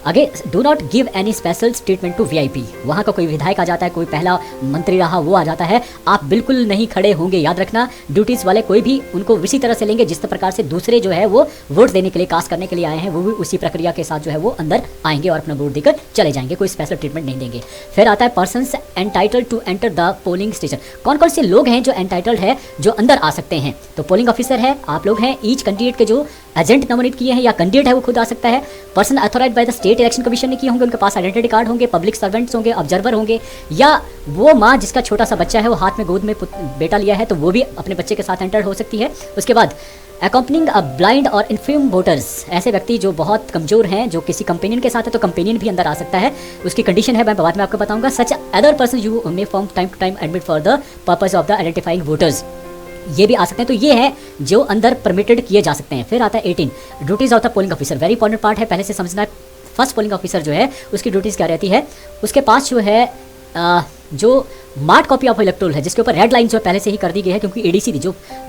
आगे, do not give any special treatment to VIP, वहाँ का कोई विधायक आ जाता है, कोई पहला मंत्री रहा वो आ जाता है, आप बिल्कुल नहीं खड़े होंगे, याद रखना। ड्यूटीज़ वाले कोई भी उनको उसी तरह से लेंगे जिस प्रकार से दूसरे जो है वो वोट देने के लिए, कास्ट करने के लिए आए हैं, वो भी उसी प्रक्रिया के साथ जो है वो अंदर आएंगे और अपना वोट देकर चले जाएंगे, कोई स्पेशल ट्रीटमेंट नहीं देंगे। फिर आता है persons entitled to enter the polling station, कौन कौन से लोग हैं जो एंटाइटल्ड है, जो अंदर आ सकते हैं, तो पोलिंग ऑफिसर है, आप लोग हैं, ईच कैंडिडेट के जो एजेंट नॉमिनेट किए हैं या कैंडिडेट है वो खुद आ सकता है, person authorised by the state election commission ने किए होंगे, उनके पास आइडेंटिटी कार्ड होंगे, पब्लिक सर्वेंट्स होंगे, ऑब्जर्वर होंगे, या वो माँ जिसका छोटा सा बच्चा है वो हाथ में गोद में बेटा लिया है, तो वो भी अपने बच्चे के साथ एंटर हो सकती है। उसके बाद अकम्पनिंग अ ब्लाइंड और इन्फर्म वोटर्स, ऐसे व्यक्ति जो बहुत कमजोर हैं, जो किसी कंपेनियन के साथ है, तो कंपेनियन भी अंदर आ सकता है, उसकी कंडीशन है मैं बाद में आपको बताऊंगा। Such other person you may from time to time admit for the purpose of the identifying voters, ये भी आ सकते हैं, तो ये है जो अंदर परमिटेड किए जा सकते हैं। फिर आता है 18 duties of the polling officer, very important part है, पहले से समझना है। फर्स्ट पोलिंग ऑफिसर जो है उसकी ड्यूटीज़ क्या रहती है, उसके पास जो है जो मार्क कॉपी ऑफ इलेक्टोरल है, जिसके ऊपर रेड लाइन जो है पहले से ही कर दी गई है, क्योंकि ADC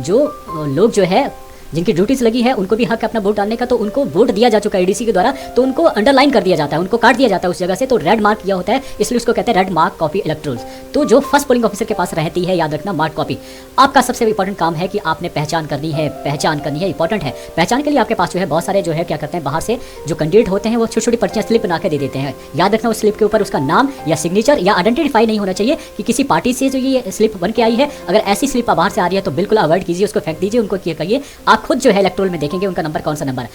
जो लोग जो है जिनकी ड्यूटीज़ लगी है उनको भी हक है अपना वोट डालने का, तो उनको वोट दिया जा चुका है ADC के द्वारा, तो उनको अंडरलाइन कर दिया जाता है, उनको काट दिया जाता है उस जगह से, तो रेड मार्क किया होता है, इसलिए उसको कहते हैं रेड मार्क कॉपी इलेक्टोरल्स। तो जो फर्स्ट पोलिंग ऑफिसर के पास रहती है, याद रखना मार्क कॉपी, आपका सबसे इंपॉर्टेंट काम है कि आपने पहचान करनी है, इंपॉर्टेंट है। पहचान के लिए आपके पास जो है बहुत सारे जो है क्या करते हैं, बाहर से जो कैंडिडेट होते हैं वो छोटी छोटी पर्चियाँ स्लिप बना के दे देते हैं, याद रखना उस स्लिप के ऊपर उसका नाम या सिग्नेचर या आइडेंटिफाई नहीं होना चाहिए कि किसी पार्टी से जो ये स्लिप बन के आई है। अगर ऐसी स्लिप बाहर से आ रही है तो बिल्कुल अवॉइड कीजिए, उसको फेंक दीजिए, उनको कहिए आप खुद जो है इलेक्ट्रोल में देखेंगे उनका नंबर कौन सा नंबर है।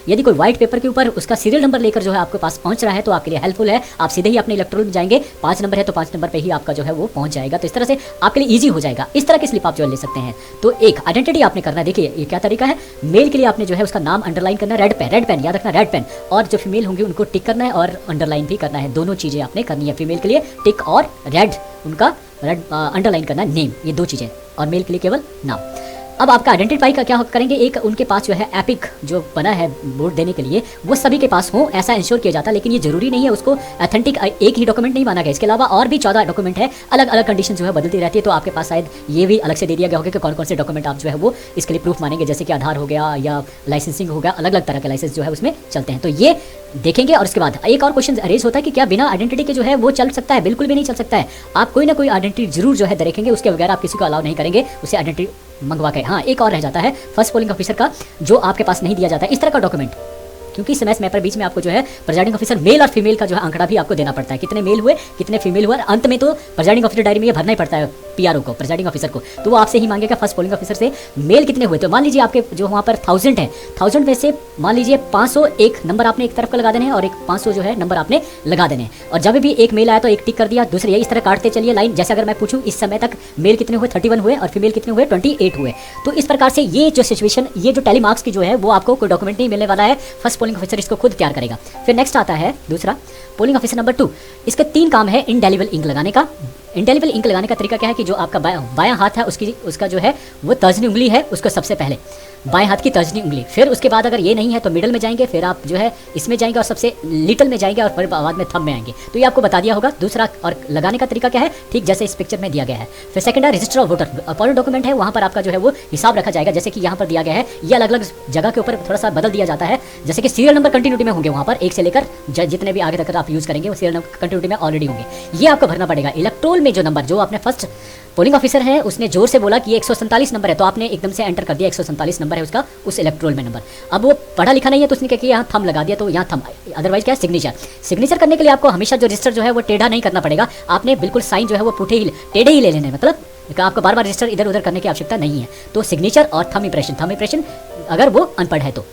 यदि कोई व्हाइट पेपर के ऊपर उसका सीरियल नंबर लेकर जो है आपके पास पहुंच रहा है तो आपके लिए हेल्पफुल है। आप सीधे ही अपने इलेक्ट्रोल में जाएंगे, 5 नंबर है तो 5 नंबर पे ही आपका जो है वो पहुंच जाएगा। तो इस तरह से आपके लिए ईजी हो जाएगा। इस तरह की स्लिप आप जो ले सकते हैं। तो एक आइडेंटिटी आपने करना है। देखिए ये क्या तरीका है, मेल के लिए आपने जो है उसका नाम अंडरलाइन करना है, रेड पेन याद रखना, रेड पेन, और जो फीमेल होंगी उनको टिक करना है और अंडरलाइन भी करना है। दोनों चीजें आपने करनी है। फीमेल के लिए टिक और रेड, उनका रेड अंडरलाइन करना है नेम, ये 2 चीजें, और मेल के लिए केवल नाम। अब आपका आइडेंटिफाई का क्या करेंगे, एक उनके पास जो है एपिक जो बना है वोट देने के लिए वो सभी के पास हो, ऐसा इंश्योर किया जाता है। लेकिन ये जरूरी नहीं है, उसको ऑथेंटिक एक ही डॉक्यूमेंट नहीं माना गया। इसके अलावा और भी 14 डॉक्यूमेंट है, अलग अलग कंडीशन जो है बदलती रहती है। तो आपके पास शायद ये भी अलग से दे दिया गया होगा कि कौन कौन से डॉक्यूमेंट आप जो है वो इसके लिए प्रूफ मानेंगे, जैसे कि आधार हो गया या लाइसेंसिंग हो गया, अलग अलग तरह के लाइसेंस जो है उसमें चलते हैं। तो ये देखेंगे। और उसके बाद एक और क्वेश्चन रेज होता है कि क्या बिना आइडेंटिटी के जो है वो चल सकता है? बिल्कुल भी नहीं चल सकता है। आप कोई ना कोई आइडेंटिटी जरूर जो है देखेंगे, उसके बगैर आप किसी को अलाउ नहीं करेंगे उसे आइडेंटिटी मंगवा के। हाँ, एक और रह जाता है फर्स्ट पोलिंग ऑफिसर का, जो आपके पास नहीं दिया जाता है इस तरह का डॉक्यूमेंट, क्योंकि समय समय पर बीच में आपको जो है प्रिजाइडिंग ऑफिसर मेल और फीमेल का जो है आंकड़ा भी आपको देना पड़ता है, कितने मेल हुए कितने फीमेल हुए। अंत में तो प्रिजाइडिंग ऑफिसर डायरी में ये भरना ही पड़ता है पीआरओ को, प्रिजाइडिंग ऑफिसर को। तो वो आपसे ही मांगेगा फर्स्ट पोलिंग ऑफिसर से मेल कितने हुए। तो मान लीजिए आपके जो वहाँ पर 1000 है, 1000 में से मान लीजिए 501 नंबर आपने एक तरफ का लगा देने हैं और एक 500 जो है नंबर आपने लगा देने हैं। और जब भी एक मेल आया तो एक टिक कर दिया, दूसरे इस तरह काटते चलिए लाइन। जैसे अगर मैं पूछूं इस समय तक मेल कितने हुए, 31 हुए, और फीमेल कितने हुए, 28 हुए। तो इस प्रकार से ये जो सिचुएशन, ये जो टैली मार्क्स की जो है वो आपको कोई डॉक्यूमेंट नहीं मिलने वाला है, फर्स्ट पोलिंग ऑफिसर इसको खुद तैयार करेगा। फिर नेक्स्ट आता है दूसरा पोलिंग ऑफिसर नंबर 2। इसके 3 काम है इंडेलिबल इंक लगाने का। इंडेलिबल इंक लगाने का तरीका क्या है कि जो आपका बायां हाथ है उसका जो है वो तर्जनी उंगली है, उसको सबसे पहले बाएं हाथ की तर्जनी उंगली, फिर उसके बाद अगर ये नहीं है तो मिडल में जाएंगे, फिर आप जो है इसमें जाएंगे और सबसे लिटिल में जाएंगे और फिर बाद में थंब में आएंगे। तो ये आपको बता दिया होगा। दूसरा और लगाने का तरीका क्या है, ठीक जैसे इस पिक्चर में दिया गया है। फिर सेकंड है register of voter, appoint document है, वहाँ पर आपका जो है वो हिसाब रखा जाएगा। जैसे कि यहाँ पर दिया गया है, ये अलग अलग जगह के ऊपर थोड़ा सा बदल दिया जाता है। जैसे कि सीरियल नंबर कंटिन्यूटी में होंगे, वहाँ पर 1 से लेकर जितने भी आगे तक आप यूज़ करेंगे वो सीरियल नंबर कंटिन्यूटी में ऑलरेडी होंगे। ये आपको भरना पड़ेगा। इलेक्ट्रोल में जो नंबर जो आपने फर्स्ट पोलिंग ऑफिसर है उसने जोर से बोला कि ये 147 नंबर है, तो आपने एकदम से एंटर कर दिया 147 नंबर है उसका उस इलेक्ट्रोल में नंबर। अब वो पढ़ा लिखा नहीं है तो उसने क्या किया, यहाँ थंब लगा दिया, तो यहाँ थंब, अदरवाइज क्या है सिग्नेचर करने के लिए आपको हमेशा जो रजिस्टर जो है वो टेढ़ा नहीं करना पड़ेगा। आपने बिल्कुल साइन जो है वो टेढ़े ही ले लेने, मतलब आपको बार बार रजिस्टर इधर उधर करने की आवश्यकता नहीं है। तो सिग्नेचर और थंब इंप्रेशन अगर वो अनपढ़ है तो।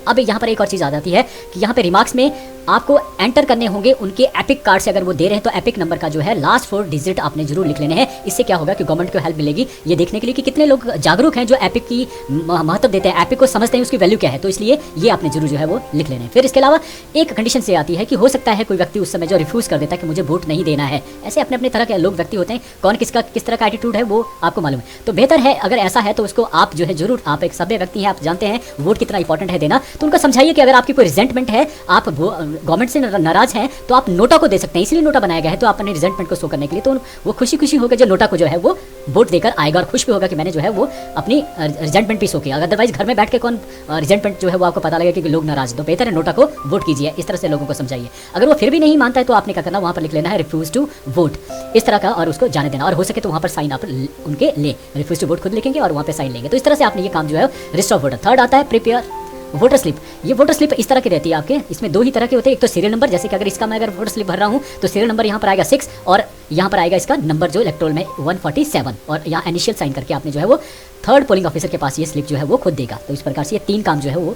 अब यहाँ पर एक और चीज़ आ जाती है कि यहाँ पे रिमार्क्स में आपको एंटर करने होंगे उनके एपिक कार्ड से, अगर वो दे रहे हैं तो एपिक नंबर का जो है लास्ट 4 डिजिट आपने जरूर लिख लेने हैं। इससे क्या होगा कि गवर्नमेंट को हेल्प मिलेगी ये देखने के लिए कि कितने लोग जागरूक हैं जो एपिक की महत्व देते हैं, एपिक को समझते हैं उसकी वैल्यू क्या है। तो इसलिए ये आपने जरूर जो है वो लिख लेने हैं। फिर इसके अलावा एक कंडीशन से आती है कि हो सकता है कोई व्यक्ति उस समय जो रिफ्यूज़ कर देता है कि मुझे वोट नहीं देना है। ऐसे अपने अपने तरह के लोग व्यक्ति होते हैं, कौन किस तरह का एटीट्यूड है वो आपको मालूम है। तो बेहतर है अगर ऐसा है तो उसको आप जो है जरूर, आप एक सभ्य व्यक्ति हैं, आप जानते हैं वोट कितना इंपॉर्टेंट है देना, तो उनको समझाइए कि अगर आपकी कोई रिजेंटमेंट है, आप गवर्नमेंट से नाराज हैं, तो आप नोटा को दे सकते हैं। इसलिए नोटा बनाया गया है, तो आप अपने रिजेंटमेंट को शो करने के लिए, तो वो खुशी खुशी होकर जो नोटा को जो है वो वोट देकर आएगा और खुश भी होगा कि मैंने जो है वो अपनी रिजेंटमेंट भी शो किया। अदरवाइज घर में बैठ के कौन रिजेंटमेंट जो है वो आपको पता लगेगा कि लोग नाराज, तो बेहतर है नोटा को वोट कीजिए। इस तरह से लोगों को समझाइए। अगर वो फिर भी नहीं मानता है तो आपने क्या करना, वहाँ पर लिख लेना है रिफ्यूज टू वोट, इस तरह का, और उसको जाने देना। और हो सके तो वहाँ पर साइन आप उनके ले, रिफ्यूज टू वोट खुद लिखेंगे और वहाँ पे साइन लेंगे। तो इस तरह से आपने ये काम जो है रजिस्टर ऑफ वोटर। थर्ड आता है प्रिपेयर वोटर स्लिप। ये वोटर स्लिप इस तरह की रहती है आपके, इसमें 2 ही तरह के होते हैं। एक तो सीरियल नंबर, जैसे कि अगर इसका मैं अगर वोटर स्लिप भर रहा हूँ तो सीरियल नंबर यहाँ पर आएगा 6 और यहाँ पर आएगा इसका नंबर जो इलेक्ट्रोल में 147, और यहाँ इनिशियल साइन करके आपने जो है वो थर्ड पोलिंग ऑफिसर के पास ये स्लिप जो है वो खुद देगा। तो इस प्रकार से ये 3 काम जो है वो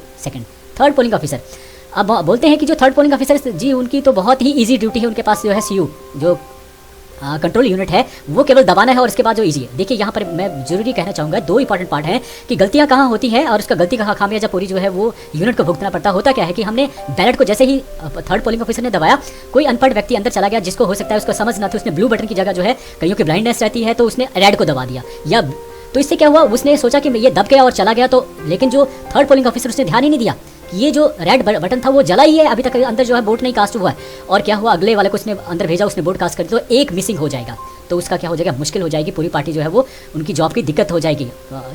थर्ड पोलिंग ऑफिसर। अब बोलते हैं कि जो थर्ड पोलिंग ऑफिसर जी उनकी तो बहुत ही ईजी ड्यूटी है, उनके पास जो है CU जो कंट्रोल यूनिट है वो केवल दबाना है और इसके बाद जो इजी है। देखिए यहाँ पर मैं जरूरी कहना चाहूँगा 2 इंपॉर्टेंट पार्ट हैं कि गलतियाँ कहाँ होती हैं और उसका गलती का खामियाजा पूरी जो है वो यूनिट को भुगतना पड़ता। होता क्या है कि हमने बैलेट को जैसे ही थर्ड पोलिंग ऑफिसर ने दबाया, कोई अनपढ़ व्यक्ति अंदर चला गया जिसको हो सकता है उसको समझ ना थी, उसने ब्लू बटन की जगह जो है कईयों की ब्लाइंडनेस रहती है तो उसने रेड को दबा दिया, या तो इससे क्या हुआ, उसने सोचा कि ये दब गया और चला गया। तो लेकिन जो थर्ड पोलिंग ऑफिसर उसने ध्यान ही नहीं दिया, ये जो रेड बटन था वो जला ही है, अभी तक अंदर जो है वोट नहीं कास्ट हुआ है। और क्या हुआ, अगले वाले को उसने अंदर भेजा, उसने वोट कास्ट कर दिया, तो एक मिसिंग हो जाएगा। तो उसका क्या हो जाएगा, मुश्किल हो जाएगी, पूरी पार्टी जो है वो उनकी जॉब की दिक्कत हो जाएगी।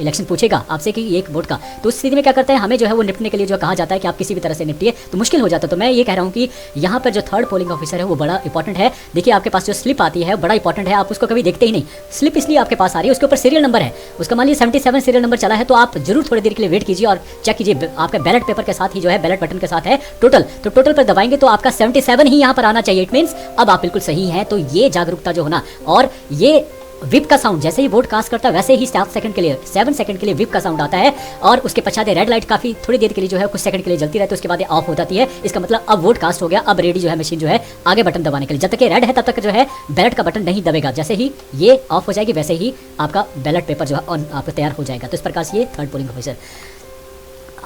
इलेक्शन पूछेगा आपसे कि एक वोट का, तो उस स्थिति में क्या करते हैं, हमें जो है वो निपटने के लिए जो कहा जाता है कि आप किसी भी तरह से निपटिए, तो मुश्किल हो जाता है। तो मैं ये कह रहा हूँ कि यहाँ पर जो थर्ड पोलिंग ऑफिसर है वो बड़ा इंपॉर्टेंट है। देखिए आपके पास जो स्लिप आती है बड़ा इंपॉर्टेंट है, आप उसको कभी देखते ही नहीं। स्लिप इसलिए आपके पास आ रही है, उसके ऊपर सीरियल नंबर है, उसका मान लीजिए 77 सीरियल नंबर चला है, तो आप जरूर थोड़ी देर के लिए वेट कीजिए और चेक कीजिए आपका बैलेट पेपर के साथ ही जो है बैलेट बटन के साथ है टोटल, तो टोटल पर दबाएंगे तो आपका 77 ही यहाँ पर आना चाहिए। इट मीन्स अब आप बिल्कुल सही हैं। तो ये जागरूकता जो होना और ये विप का साउंड जैसे ही वोट कास्ट करता है वैसे ही 7 सेकंड के लिए विप का साउंड आता है और उसके पश्चात रेड लाइट काफी थोड़ी देर के लिए जो है कुछ सेकंड के लिए जलती रहती है, उसके बाद ये ऑफ हो जाती है। इसका मतलब अब वोट कास्ट हो गया, अब रेडी जो है मशीन जो है आगे बटन दबाने के लिए। जब तक ये रेड है तब तक जो है बैलेट का बटन नहीं दबेगा, जैसे ही ये ऑफ हो जाएगी वैसे ही आपका बैलेट पेपर जो है ऑन आपका तैयार हो जाएगा। तो इस प्रकार से ये थर्ड पोलिंग ऑफिसर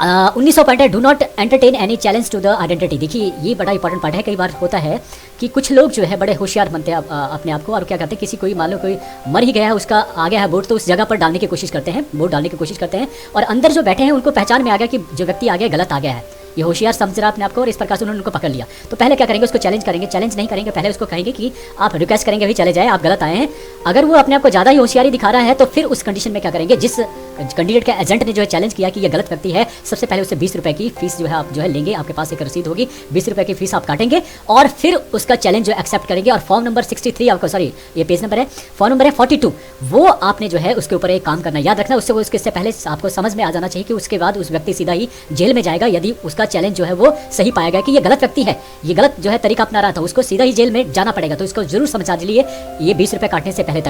1900 पॉइंट है, do not entertain any challenge to the identity. देखिए ये बड़ा इंपॉर्टेंट पार्ट है। कई बार होता है कि कुछ लोग जो है बड़े होशियार बनते हैं अपने आप को, और क्या करते हैं, किसी कोई मान लो कोई मर ही गया है, उसका आ गया है वोट, तो उस जगह पर डालने की कोशिश करते हैं, वोट डालने की कोशिश करते हैं, और अंदर जो बैठे हैं उनको पहचान में आ गया कि जो व्यक्ति आ गया गलत आ गया है, ये होशियार समझ रहा अपने आपको, और इस प्रकार से उन्होंने उनको पकड़ लिया। तो पहले क्या करेंगे, उसको चैलेंज करेंगे। चैलेंज नहीं करेंगे, पहले उसको कहेंगे कि आप रिक्वेस्ट करेंगे भाई चले जाए, आप गलत आए हैं। अगर वो अपने आप को ज़्यादा ही होशियारी दिखा रहा है तो फिर उस कंडीशन में क्या करेंगे, जिस कैंडिडेट का एजेंट ने जो है चैलेंज किया कि ये गलत व्यक्ति है, सबसे पहले उससे 20 रुपये की फीस जो है आप जो है लेंगे, आपके पास एक रसीद होगी, 20 रुपये की फीस आप काटेंगे और फिर उसका चैलेंज जो एक्सेप्ट करेंगे। और फॉर्म नंबर 63 आपको, सॉरी ये पेज नंबर है, फॉर्म नंबर है 42, वो आपने जो है उसके ऊपर एक काम करना याद रखना। उससे पहले आपको समझ में आ जाना चाहिए कि उसके बाद उस व्यक्ति सीधा ही जेल में जाएगा यदि उसका चैलेंज जो है वो सही पाया गया कि ये गलत व्यक्ति है, ये गलत जो है तरीका अपना रहा था, उसको सीधा ही जेल में जाना पड़ेगा। तो इसको जरूर समझा लीजिए, ये 20 रुपये काटने से पहले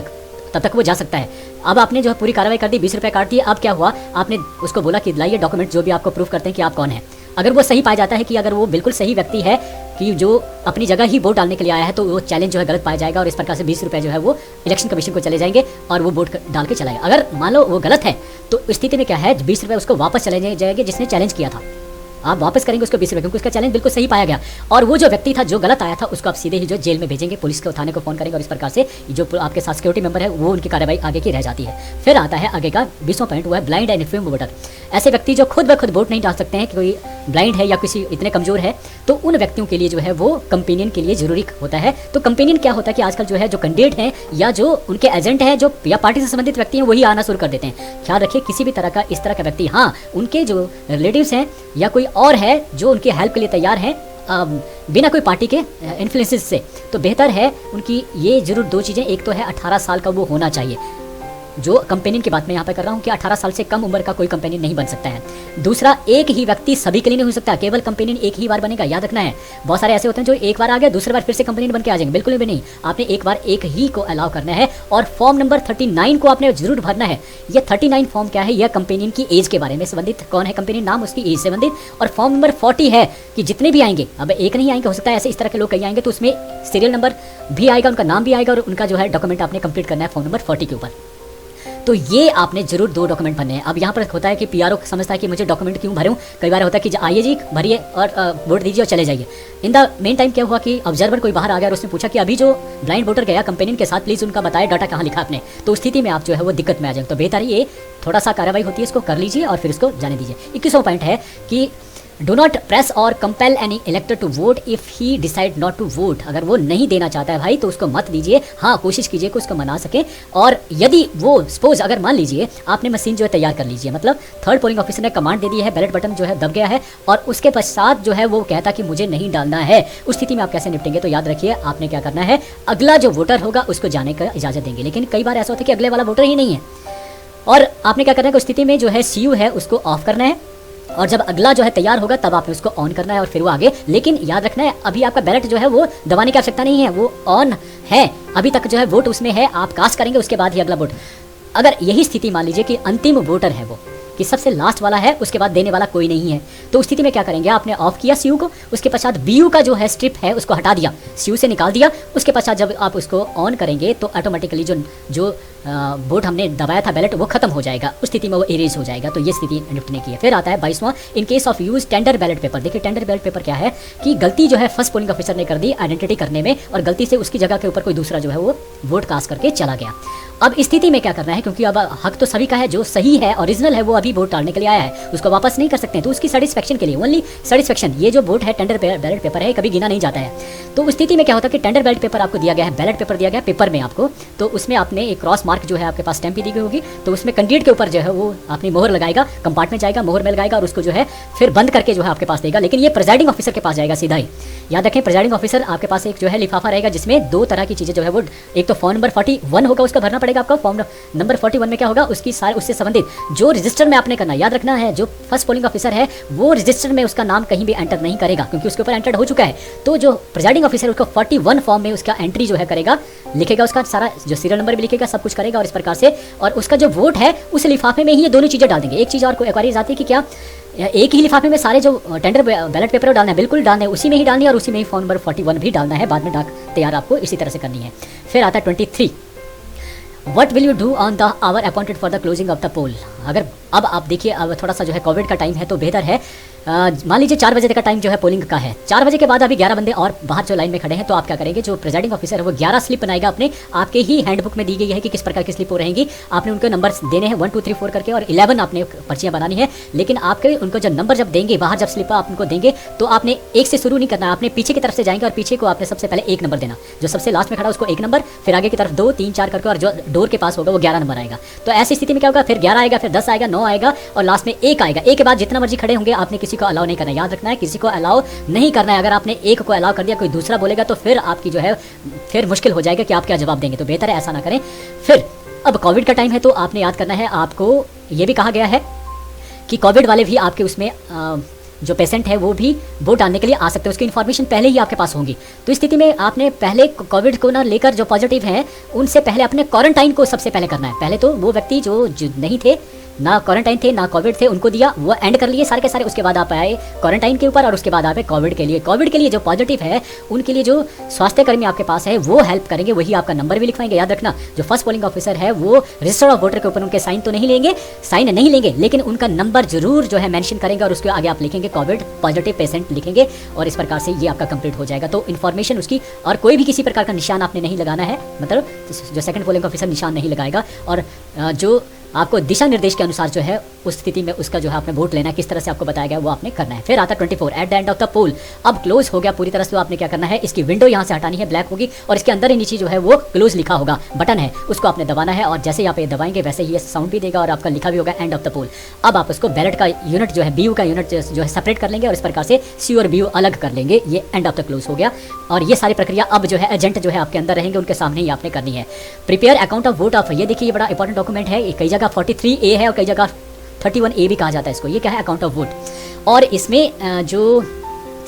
तब तक वो जा सकता है। अब आपने जो है पूरी कार्रवाई कर दी, 20 रुपये काट दिए। अब क्या हुआ, आपने उसको बोला कि लाइए डॉक्यूमेंट जो भी आपको प्रूफ करते हैं कि आप कौन है। अगर वो सही पाया जाता है कि अगर वो बिल्कुल सही व्यक्ति है कि जो अपनी जगह ही वोट डालने के लिए आया है, तो वो चैलेंज जो है गलत पाया जाएगा और इस प्रकार से 20 रुपये जो है वो इलेक्शन कमीशन को चले जाएंगे और वो वोट डाल के चलाएगा। अगर मान लो वो गलत है तो स्थिति में क्या है, 20 रुपये उसको वापस चले जाएंगे जिसने चैलेंज किया था। आप वापस करेंगे उसको 20 रुपये, क्योंकि उसका चैलेंज बिल्कुल सही पाया गया। और वो जो व्यक्ति था जो गलत आया था उसको आप सीधे ही जो जेल में भेजेंगे, पुलिस को थाने को फोन करेंगे और इस प्रकार से जो आपके साथ सिक्योरिटी मेंबर है वो उनकी कार्रवाई आगे की रह जाती है। फिर आता है आगे का 20वां पॉइंट, वो है ब्लाइंड एंड इन्फॉर्म्ड वोटर। ऐसे व्यक्ति जो खुद ब खुद वोट नहीं डाल सकते हैं कि कोई ब्लाइंड है या किसी इतने कमजोर है, तो उन व्यक्तियों के लिए जो है वो कंपेनियन के लिए जरूरी होता है। तो कंपेनियन क्या होता है कि आजकल जो है जो कैंडिडेट हैं या जो उनके एजेंट हैं जो या पार्टी से संबंधित व्यक्ति हैं वही आना शुरू कर देते हैं। ख्याल रखिए किसी भी तरह का इस तरह का व्यक्ति, हाँ उनके जो रिलेटिव्स हैं या कोई और है जो उनकी हेल्प के लिए तैयार हैं बिना कोई पार्टी के इन्फ्लुएंसेस से, तो बेहतर है उनकी ये जरूर दो चीज़ें, एक तो है 18 साल का वो होना चाहिए, जो कंपेनियन की बात मैं यहाँ पे कर रहा हूँ कि 18 साल से कम उम्र का कोई कंपेनियन नहीं बन सकता है। दूसरा, एक ही व्यक्ति सभी के लिए नहीं हो सकता, केवल कंपेनियन एक ही बार बनेगा, याद रखना है। बहुत सारे ऐसे होते हैं जो एक बार आ गया दूसरी बार फिर से कंपेनियन बन के आ जाएंगे, बिल्कुल भी नहीं। आपने एक बार एक ही को अलाउ करना है और फॉर्म नंबर 39 को आपने जरूर भरना है। ये 39 फॉर्म क्या है, यह कंपेनियन की एज के बारे में संबंधित, कौन है कंपेनियन, नाम उसकी एज से संबंधित। और फॉर्म नंबर 40 है कि जितने भी आएंगे, अब एक नहीं आएंगे, हो सकता है ऐसे इस तरह के लोग कहीं आएंगे, तो उसमें सीरियल नंबर भी आएगा, उनका नाम भी आएगा और उनका जो है डॉक्यूमेंट आपने कंप्लीट करना है फॉर्म नंबर 40 के ऊपर। तो ये आपने जरूर 2 डॉक्यूमेंट भरने हैं। अब यहाँ पर होता है कि पीआरओ समझता है कि मुझे डॉक्यूमेंट क्यों भरूं, कई बार होता है कि आइए जी भरिए और वोट दीजिए और चले जाइए। इन द मेन टाइम क्या हुआ कि ऑब्जर्वर कोई बाहर आ गया और उसने पूछा कि अभी जो ब्लाइंड वोटर गया कंपेनियन के साथ, प्लीज उनका बताए डाटा कहाँ लिखा आपने, तो उस स्थिति में आप जो है वो दिक्कत में आ जाएंगे। तो बेहतर ये थोड़ा सा कार्रवाई होती है, इसको कर लीजिए और फिर इसको जाने दीजिए। 21वां पॉइंट है कि do not press or compel any elector to vote if he decide not to vote. अगर वो नहीं देना चाहता है भाई तो उसको मत दीजिए, हाँ कोशिश कीजिए कि उसको मना सके। और यदि वो सपोज अगर मान लीजिए आपने मशीन जो है तैयार कर लीजिए, मतलब थर्ड पोलिंग ऑफिसर ने कमांड दे दी है, बैलेट बटन जो है दब गया है और उसके पश्चात जो है वो कहता कि मुझे नहीं डालना है, उस स्थिति में आप कैसे निपटेंगे। तो याद रखिए आपने क्या करना है, अगला जो वोटर होगा उसको जाने का इजाजत देंगे। लेकिन कई बार ऐसा होता है कि अगले वाला वोटर ही नहीं है और आपने क्या करना है कि उस स्थिति में जो है सीयू है उसको ऑफ करना है और जब अगला जो है तैयार होगा तब आपने उसको ऑन करना है और फिर वो आगे। लेकिन याद रखना है अभी आपका बैलेट जो है वो दबाने की आवश्यकता नहीं है, वो ऑन है, अभी तक जो है वोट उसमें है, आप कास्ट करेंगे उसके बाद ही अगला वोट। अगर यही स्थिति मान लीजिए कि अंतिम वोटर है वो, कि सबसे लास्ट वाला है, उसके बाद देने वाला कोई नहीं है, तो उस स्थिति में क्या करेंगे, आपने ऑफ किया सीयू को, उसके पश्चात बीयू का जो है स्ट्रिप है उसको हटा दिया, सीयू से निकाल दिया, उसके पश्चात जब आप उसको ऑन करेंगे तो ऑटोमेटिकली जो वोट हमने दबाया था बैलेट वो खत्म हो जाएगा, उस स्थिति में वो इरेज हो जाएगा। तो ये स्थिति निपटने की है। फिर आता है 22वां, in case of use tender ballot paper. देखिए टेंडर बैलेट पेपर क्या है कि गलती जो है फर्स्ट पोलिंग ऑफिसर ने कर दी आइडेंटिटी करने में और गलती से उसकी जगह के ऊपर कोई दूसरा जो है वो वोट कास्ट करके चला गया। अब इस स्थिति में क्या करना है, क्योंकि अब हक तो सभी का है, जो सही है ओरिजिनल है वो अभी वोट डालने के लिए आया है, उसको वापस नहीं कर सकते हैं, तो उसकी सेटिस्फेक्शन के लिए ओनली सेटिस्फेक्शन, ये जो वोट है टेंडर बैलेट पेपर है कभी गिना नहीं जाता है। तो उस स्थिति में क्या होता है कि टेंडर बैलेट पेपर आपको दिया गया है, बैलेट पेपर दिया गया पेपर में आपको, तो उसमें आपने एक क्रॉस मार्क जो है आपके पास स्टैंप भी दी गई होगी, तो उसमें कैंडिडेट के ऊपर जो है वो अपनी मोहर लगाएगा, कंपार्ट में जाएगा, मोहर में लगाएगा और उसको जो है फिर बंद करके जो है आपके पास देगा। लेकिन ये प्रिजाइडिंग ऑफिसर के पास जाएगा सीधा ही, याद रखें प्रिजाइडिंग ऑफिसर आपके पास एक जो है लिफाफा रहेगा जिसमें 2 तरह की चीज़ें जो है वो, एक तो फॉर्म नंबर 41 होगा उसका भरना पड़ेगा पड़ेगा आपका फॉर्म नंबर 41 में क्या होगा, उसकी सारे उससे संबंधित जो रजिस्टर में आपने करना, याद रखना है जो फर्स्ट पोलिंग ऑफिसर है वो रजिस्टर में उसका नाम कहीं भी एंटर नहीं करेगा क्योंकि उसके ऊपर एंटर हो चुका है। तो जो प्रिजाइडिंग ऑफिसर उसको 41 फॉर्म में उसका एंट्री जो है करेगा, लिखेगा, उसका सारा जो सीरियल नंबर भी लिखेगा, सब कुछ करेगा और इस प्रकार से, और उसका जो वोट है उस लिफाफे में ही ये दोनों चीज़ें डाल देंगे। एक चीज़ और क्वेरीज आती है कि क्या एक ही लिफाफे में सारे जो टेंडर बैलेट पेपर डालना है, बिल्कुल डालना है, उसी में ही डालनी है और उसी में ही फॉर्म नंबर 41 भी डालना है, बाद में डाक तैयार आपको इसी तरह से करनी है। फिर आता है 23, what will you do on the hour appointed for the closing of the poll. अगर अब आप देखिए, अब थोड़ा सा जो है कोविड का टाइम है तो बेहतर है, मान लीजिए 4 बजे तक का टाइम जो है पोलिंग का है, 4 बजे के बाद अभी 11 बंदे और बाहर जो लाइन में खड़े हैं, तो आप क्या करेंगे, जो प्रिजाइडिंग ऑफिसर है वो 11 स्लिप बनाएगा अपने, आपके ही हैंडबुक में दी गई है कि किस प्रकार की स्लिप हो रहेंगी, आपने उनको नंबर देने हैं 1 2 3 4 करके और 11 आपने पर्चियां बनानी है। लेकिन आपके उनको जब नंबर जब देंगे बाहर, जब स्लिप आप उनको देंगे तो आपने एक से शुरू नहीं करना है, आपने पीछे की तरफ से जाएंगे और पीछे को आपने सबसे पहले 1 नंबर देना, जो सबसे लास्ट में खड़ा उसको 1 नंबर, फिर आगे की तरफ 2 3 4 करके, और जो डोर के पास होगा वो 11 नंबर आएगा। तो ऐसी स्थिति में क्या होगा, फिर 11 आएगा, फिर 10 आएगा, 9 आएगा और लास्ट में 1 आएगा। 1 के बाद जितना मर्जी खड़े होंगे, आपने किसी को अलाउ नहीं करना, याद रखना है किसी को अलाउ नहीं करना है। अगर आपने 1 को अलाउ कर दिया, कोई दूसरा बोलेगा तो फिर आपकी जो है फिर मुश्किल हो जाएगा कि आप क्या जवाब देंगे, तो बेहतर है ऐसा ना करें। फिर अब कोविड का टाइम है तो आपने याद करना है, आपको ये भी कहा गया है कि कोविड वाले भी आपके उसमें जो पेशेंट है वो भी वोट डालने के लिए आ सकते हैं, उसकी इन्फॉर्मेशन पहले ही आपके पास होंगी। तो इस स्थिति में आपने पहले कोविड को ना लेकर जो पॉजिटिव हैं उनसे पहले अपने क्वारंटाइन को सबसे पहले करना है। पहले तो वो व्यक्ति जो नहीं थे, ना क्वारंटाइन थे ना कोविड थे, उनको दिया, वो एंड कर लिए सारे के सारे। उसके बाद आप आए क्वारंटाइन के ऊपर और उसके बाद आप आए कोविड के लिए। कोविड के लिए जो पॉजिटिव है उनके लिए जो स्वास्थ्य कर्मी आपके पास है वो हेल्प करेंगे, वही आपका नंबर भी लिखवाएंगे। याद रखना, जो फर्स्ट पोलिंग ऑफिसर है वो रजिस्टर ऑफ वोटर के ऊपर उनके साइन नहीं लेंगे, लेकिन उनका नंबर जरूर जो है मेंशन करेंगे और उसके आगे आप लिखेंगे कोविड पॉजिटिव पेशेंट लिखेंगे और इस प्रकार से ये आपका कंप्लीट हो जाएगा। तो इन्फॉर्मेशन उसकी, और कोई भी किसी प्रकार का निशान आपने नहीं लगाना है, मतलब जो सेकंड पोलिंग ऑफिसर निशान नहीं लगाएगा। और जो आपको दिशा निर्देश के अनुसार जो है उस स्थिति में उसका जो है आपने वोट लेना है, किस तरह से आपको बताया गया वो आपने करना है। फिर आता 24, at the end of the poll. अब क्लोज हो गया पूरी तरह से, तो आपने क्या करना है, इसकी विंडो यहाँ से हटानी है, ब्लैक होगी और इसके अंदर ही नीचे जो है वो क्लोज लिखा होगा, बटन है, उसको आपने दबाना है और जैसे ही आप ये दबाएंगे वैसे ही ये साउंड भी देगा और आपका लिखा भी होगा एंड ऑफ द पोल। अब आप उसको बैलेट का यूनिट जो है, BU का यूनिट जो है सेपरेट कर लेंगे और इस प्रकार से C और BU अलग कर लेंगे। ये एंड ऑफ द क्लोज हो गया और ये सारी प्रक्रिया अब जो है एजेंट जो है आपके अंदर रहेंगे, उनके सामने ही आपने करनी है। Prepare account of vote of, ये देखिए ये बड़ा इंपॉर्टेंट डॉक्यूमेंट है, कई जगह 43A है और कई जगह 31A भी कहा जाता है इसको। ये क्या है, अकाउंट ऑफ वोट, और इसमें जो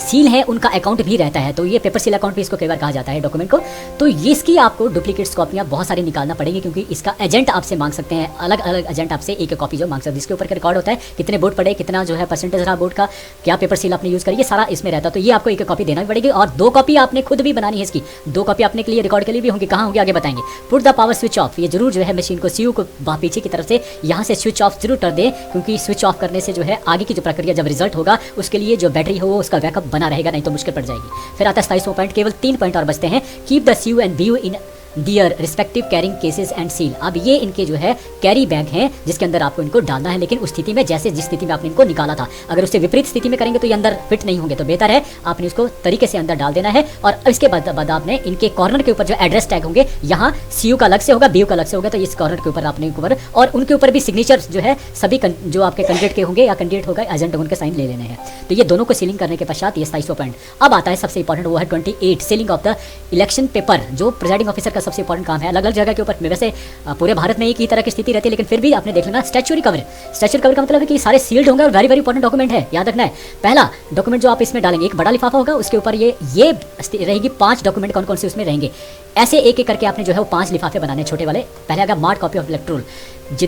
सील है उनका अकाउंट भी रहता है, तो ये पेपर सील अकाउंट भी इसको कई बार कहा जाता है डॉक्यूमेंट को। तो ये इसकी आपको डुप्लीकेट्स कॉपियाँ बहुत सारी निकालना पड़ेंगी क्योंकि इसका एजेंट आपसे मांग सकते हैं, अलग अलग एजेंट आपसे एक कॉपी जो मांग सकते हैं, जिसके ऊपर रिकॉर्ड होता है कितने वोट पड़े, कितना जो है परसेंटेज रहा वोट का, क्या पेपर सील आपने यूज़ करी, ये सारा इसमें रहता है। तो ये आपको एक कॉपी देना भी पड़ेगी और 2 कॉपी आपने खुद भी बनानी है इसकी। 2 कॉपी अपने के लिए रिकॉर्ड के लिए भी होंगी, कहाँ होंगी आगे बताएंगे। Put the power switch off, ये जरूर जो है मशीन को CU को पीछे की तरफ से यहाँ से स्विच ऑफ जरूर कर दें, क्योंकि स्विच ऑफ करने से जो है आगे की जो प्रक्रिया जब रिजल्ट होगा उसके लिए जो बैटरी हो उसका बैकअप बना रहेगा, नहीं तो मुश्किल पड़ जाएगी। फिर आता है 27वां पॉइंट, केवल 3 पॉइंट और बचते हैं। Keep the CU and BU in their respective carrying cases and seal. अब ये इनके जो है कैरी बैग हैं जिसके अंदर आपको इनको डालना है, लेकिन उस स्थिति में जैसे जिस स्थिति में आपने इनको निकाला था, अगर उससे विपरीत स्थिति में करेंगे तो ये अंदर फिट नहीं होंगे, तो बेहतर है आपने उसको तरीके से अंदर डाल देना है। और इसके बाद आपने इनके कॉर्नर के ऊपर जो एड्रेस टैग होंगे, यहाँ CU का अलग से होगा, BU का अलग से होगा, तो इस कॉर्नर के ऊपर आपने ऊपर और उनके ऊपर भी सिग्नेचर जो है सभी जो आपके कैंडिडेट के होंगे या कैंडिडेट होगा एजेंट उनके साइन ले लेने हैं। तो ये दोनों को सीलिंग करने के पश्चात ये 27वां पॉइंट। अब आता है सबसे इंपॉर्टेंट, वो है 28, ceiling of the election paper, जो प्रिजाइडिंग ऑफिसर का सबसे इंपॉर्टेंट काम है। अलग जगह के ऊपर वैसे पूरे भारत में एक ही तरह की स्थिति रहती है, लेकिन फिर भी आपने देख लेना स्टैच्यूरी कवर। स्टैच्यूरी कवर का मतलब है कि सारे सील्ड होंगे और वेरी वेरी इंपॉर्टेंट डॉक्यूमेंट है, याद रखना है। पहला डॉक्यूमेंट जो आप इसमें डालेंगे, एक बड़ा लिफाफा होगा, उसके ऊपर ये रहेगी 5 डॉक्यूमेंट, कौन कौन से उसमें रहेंगे, ऐसे एक एक करके आपने जो है वो 5 लिफाफे बनाने छोटे वाले। पहले आएगा मार्क कॉपी ऑफ इलेक्टोरल,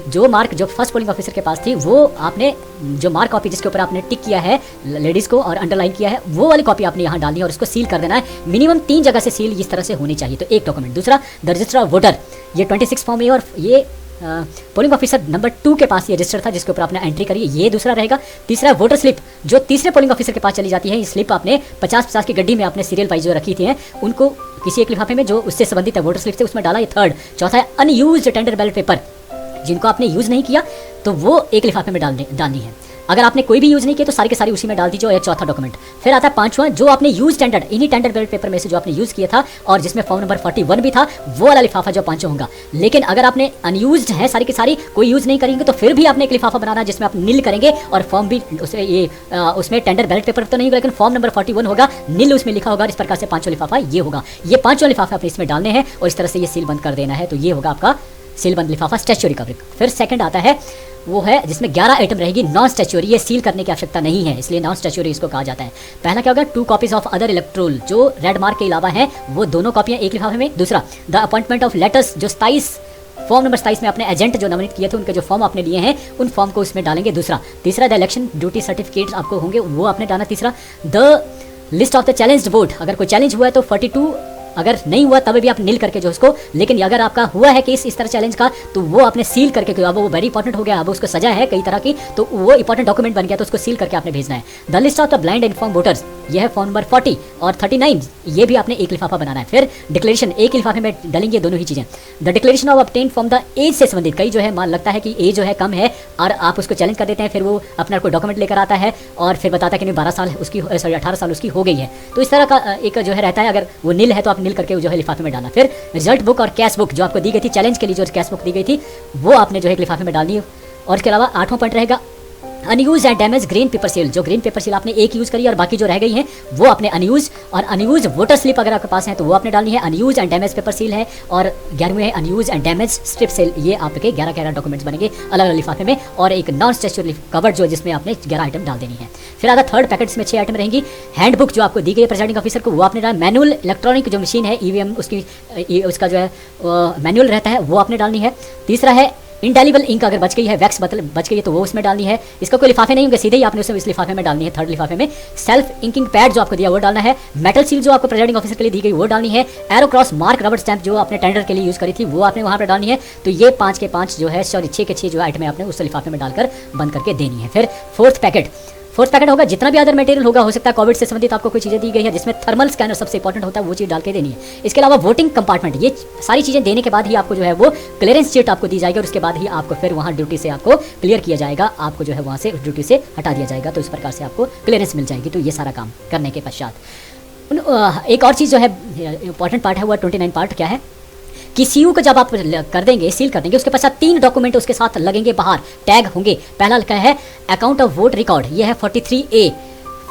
जो मार्क जो फर्स्ट पोलिंग ऑफिसर के पास थी, वो आपने जो मार्क कॉपी जिसके ऊपर आपने टिक किया है लेडीज़ को और अंडरलाइन किया है, वो वाली कॉपी आपने यहाँ डालनी है और उसको सील कर देना है। मिनिमम 3 जगह से सील इस तरह से होनी चाहिए, तो एक डॉक्यूमेंट। दूसरा द रजिस्टर ऑफ वोटर, ये 26 फॉर्म है और ये पोलिंग ऑफिसर नंबर 2 के पास ये रजिस्टर था जिसके ऊपर आपने एंट्री करी, ये दूसरा रहेगा। तीसरा वोटर स्लिप, जो तीसरे पोलिंग ऑफिसर के पास चली जाती है, ये स्लिप आपने 50-50 की गड्डी में आपने सीरियल वाइज जो रखी थी उनको किसी एक लिफाफे में जो उससे संबंधित है वोटर स्लिप से उसमें डाला, ये थर्ड। चौथा है अनयूज्ड टेंडर बैलेट पेपर, जिनको आपने यूज़ नहीं किया तो वो एक लिफाफे में डालनी है। अगर आपने कोई भी यूज़ नहीं किया तो सारी के सारी उसी में डाल दीजिए, और चौथा डॉक्यूमेंट। फिर आता है 5वां, जो आपने यूज टेंडर, इन्हीं टेंडर बैलेट पेपर में से जो आपने यूज़ किया था और जिसमें फॉर्म नंबर 41 भी था, वो वाला लिफाफा जो 5 होगा। लेकिन अगर आपने अनयूज्ड है सारी की सारी, कोई यूज़ नहीं करेंगे, तो फिर भी आपने एक लिफाफा बनाना है जिसमें आप नील करेंगे और फॉर्म भी उसमें टेंडर बैलेट पेपर तो नहीं होगा, लेकिन फॉर्म नंबर 41 होगा, नील उसमें लिखा होगा। इस प्रकार से 5वां लिफाफा ये होगा, ये 5वां लिफाफा अपने इसमें डालने हैं और इस तरह से ये सील बंद कर देना है। तो ये होगा आपका सीलबंद लिफाफा स्टैच्यूरी कवरिंग। फिर सेकंड आता है वो है जिसमें 11 आइटम रहेगी नॉन स्टैच्यूरी, ये सील करने की आवश्यकता नहीं है, इसलिए नॉन स्टैच्यूरी इसको कहा जाता है। पहला क्या होगा, 2 कॉपीज ऑफ अदर इलेक्ट्रोल, जो रेड मार्क के अलावा है वो दोनों कॉपियां एक लिफाफे में। दूसरा, द अपॉइंटमेंट ऑफ लेटर्स, जो 27 फॉर्म नंबर 27 में अपने एजेंट जो नॉमिनेट किए थे उनके जो फॉर्म आपने लिए हैं उन फॉर्म को उसमें डालेंगे। दूसरा, तीसरा, द इलेक्शन ड्यूटी सर्टिफिकेट्स आपको होंगे वो आपने डालना। तीसरा, the list of the challenged vote, अगर कोई चैलेंज हुआ है तो 42, अगर नहीं हुआ तब भी आप नील करके जो उसको, लेकिन अगर आपका हुआ है कि इस तरह चैलेंज का तो वो आपने सील करके, अब वो वेरी इंपॉर्टेंट हो गया, अब उसको सजा है कई तरह की तो वो इंपॉर्टेंट डॉक्यूमेंट बन गया तो उसको सील करके आपने भेजना है। The list of the blind inform voters, यह है फॉर्म नंबर 40 और 39, ये भी आपने एक लिफाफा बनाना है। फिर डिक्लेरेशन, एक लिफाफे में डालेंगे दोनों ही चीजें। The declaration of obtain from the age से संबंधित, कई जो है मान लगता है कि एज जो है कम है और आप उसको चैलेंज कर देते हैं, फिर वो अपना कोई डॉक्यूमेंट लेकर आता है और फिर बताता है कि नहीं 12 साल उसकी, सॉरी 18 साल उसकी हो गई है, तो इस तरह का एक जो है रहता है। अगर वो नील है तो आप नील करके जो है लिफाफे में डालना। फिर रिजल्ट बुक और कैश बुक जो आपको दी गई थी चैलेंज के लिए, जो कैश बुक दी गई थी वो आपने जो है एक लिफाफे में डालनी है। और इसके अलावा 8वां पॉइंट रहेगा unused and damage green pepper seal, जो ग्रीन पेपर सील आपने एक यूज करी और बाकी जो रह गई हैं वो आपने अनयूज, और अनयूज वोटर स्लिप अगर आपके पास है तो वो आपने डालनी है। Unused and damage paper seal है और 11वें है unused and damage strip seal. ये आपके 11 डॉक्यूमेंट्स बनेंगे अलग अलग लिफाफे में, और एक नॉन स्टैच्यूरी कवर जो जिसमें आपने 11 आइटम डाल देनी है। फिर आता थर्ड पैकेट्स में 6 आइटम रहेंगी। हैंडबुक जो आपको दी गई है प्रेजाइडिंग ऑफिसर को वो आपने डालना। मैनुअल इलेक्ट्रॉनिक जो मशीन है ईवीएम उसका जो है मैनुअल रहता है वो आपने डालनी है। तीसरा है इंडेलिबल इंक, अगर बच गई है, वैक्स बच गई है तो वो उसमें डालनी है। इसका कोई लिफाफे नहीं होंगे, सीधे ही आपने उसे इस लिफाफे में डालनी है, थर्ड लिफाफे में। सेल्फ इंकिंग पैड जो आपको दिया वो डालना है। मेटल सील जो आपको प्रेजाइडिंग ऑफिसर के लिए दी गई वो डालनी है। एरो क्रॉस मार्क रबड़ स्टैंप जो आपने टेंडर के लिए यूज करी थी वो आपने वहाँ पर डालनी है। तो ये 5 के 5 जो है, सॉरी 6 के 6 जो आइटम है आपने उस लिफाफे में डालकर बंद करके देनी है। फिर फोर्थ पैकेट होगा, जितना भी अदर मटेरियल होगा, हो सकता है कोविड से संबंधित आपको कोई चीज़ें दी गई है जिसमें थर्मल स्कैनर सबसे इंपॉर्टेंट होता है, वो चीज़ डाल के देनी है। इसके अलावा वोटिंग कंपार्टमेंट, ये सारी चीज़ें देने के बाद ही आपको जो है वो क्लियरेंस शीट आपको दी जाएगी और उसके बाद ही आपको फिर वहाँ ड्यूटी से आपको क्लियर किया जाएगा, आपको जो है वहाँ से ड्यूटी से हटा दिया जाएगा। तो इस प्रकार से आपको क्लियरेंस मिल जाएगी। तो ये सारा काम करने के पश्चात एक और चीज़ जो है इंपॉर्टेंट पार्ट है वो 29 पार्ट क्या है कि सीयू को जब आप कर देंगे, सील कर देंगे, उसके पश्चात 3 डॉक्यूमेंट उसके साथ लगेंगे, बाहर टैग होंगे। पहला लिखा है अकाउंट ऑफ वोट रिकॉर्ड, ये है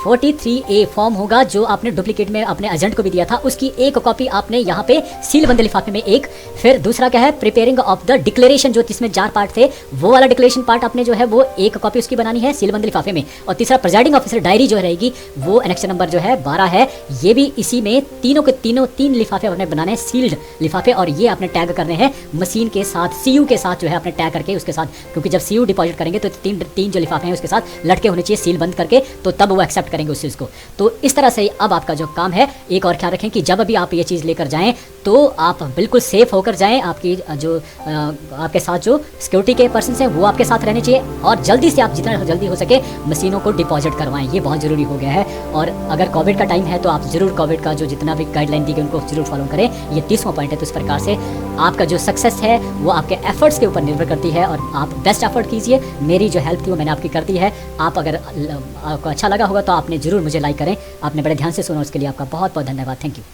43A फॉर्म होगा जो आपने डुप्लीकेट में अपने एजेंट को भी दिया था, उसकी एक कॉपी आपने यहाँ पे सील बंद लिफाफे में एक। फिर दूसरा क्या है प्रिपेयरिंग ऑफ द डिक्लेरेशन, जो जिसमें 4 पार्ट थे वो वाला डिक्लेरेशन पार्ट आपने जो है वो एक कॉपी उसकी बनानी है सील बंद लिफाफे में। और तीसरा प्रेजाइडिंग ऑफिसर डायरी जो रहेगी वो एनेक्शन नंबर जो है 12 है, ये भी इसी में तीनों के तीनों 3 लिफाफे आपने बनाने हैं सील्ड लिफाफे, और ये आपने टैग करने हैं मशीन के साथ, सीयू के साथ जो है आपने टैग करके उसके साथ, क्योंकि जब सीयू डिपॉजिट करेंगे तो तीन जो लिफाफे हैं उसके साथ लटके होने चाहिए सील बंद करके, तो तब वो एक्सेप्ट करेंगे उस चीज़ को। तो इस तरह से अब आपका जो काम है, एक और ख्याल रखें कि जब भी आप ये चीज़ लेकर जाएं तो आप बिल्कुल सेफ होकर जाएं। आपकी जो आपके साथ जो सिक्योरिटी के पर्सन हैं वो आपके साथ रहने चाहिए, और जल्दी से आप जितना जल्दी हो सके मशीनों को डिपॉजिट करवाएं, ये बहुत ज़रूरी हो गया है। और अगर कोविड का टाइम है तो आप ज़रूर कोविड का जो जितना भी गाइडलाइन दी गई उनको ज़रूर फॉलो करें। ये 30वां पॉइंट है। तो इस प्रकार से आपका जो सक्सेस है वो आपके एफर्ट्स के ऊपर निर्भर करती है, और आप बेस्ट एफर्ट कीजिए। मेरी जो हेल्प थी वो मैंने आपकी कर दी है। आप अगर आपको अच्छा लगा होगा तो आपने ज़रूर मुझे लाइक करें। आपने बड़े ध्यान से सुना, उसके लिए आपका बहुत बहुत धन्यवाद। Thank you.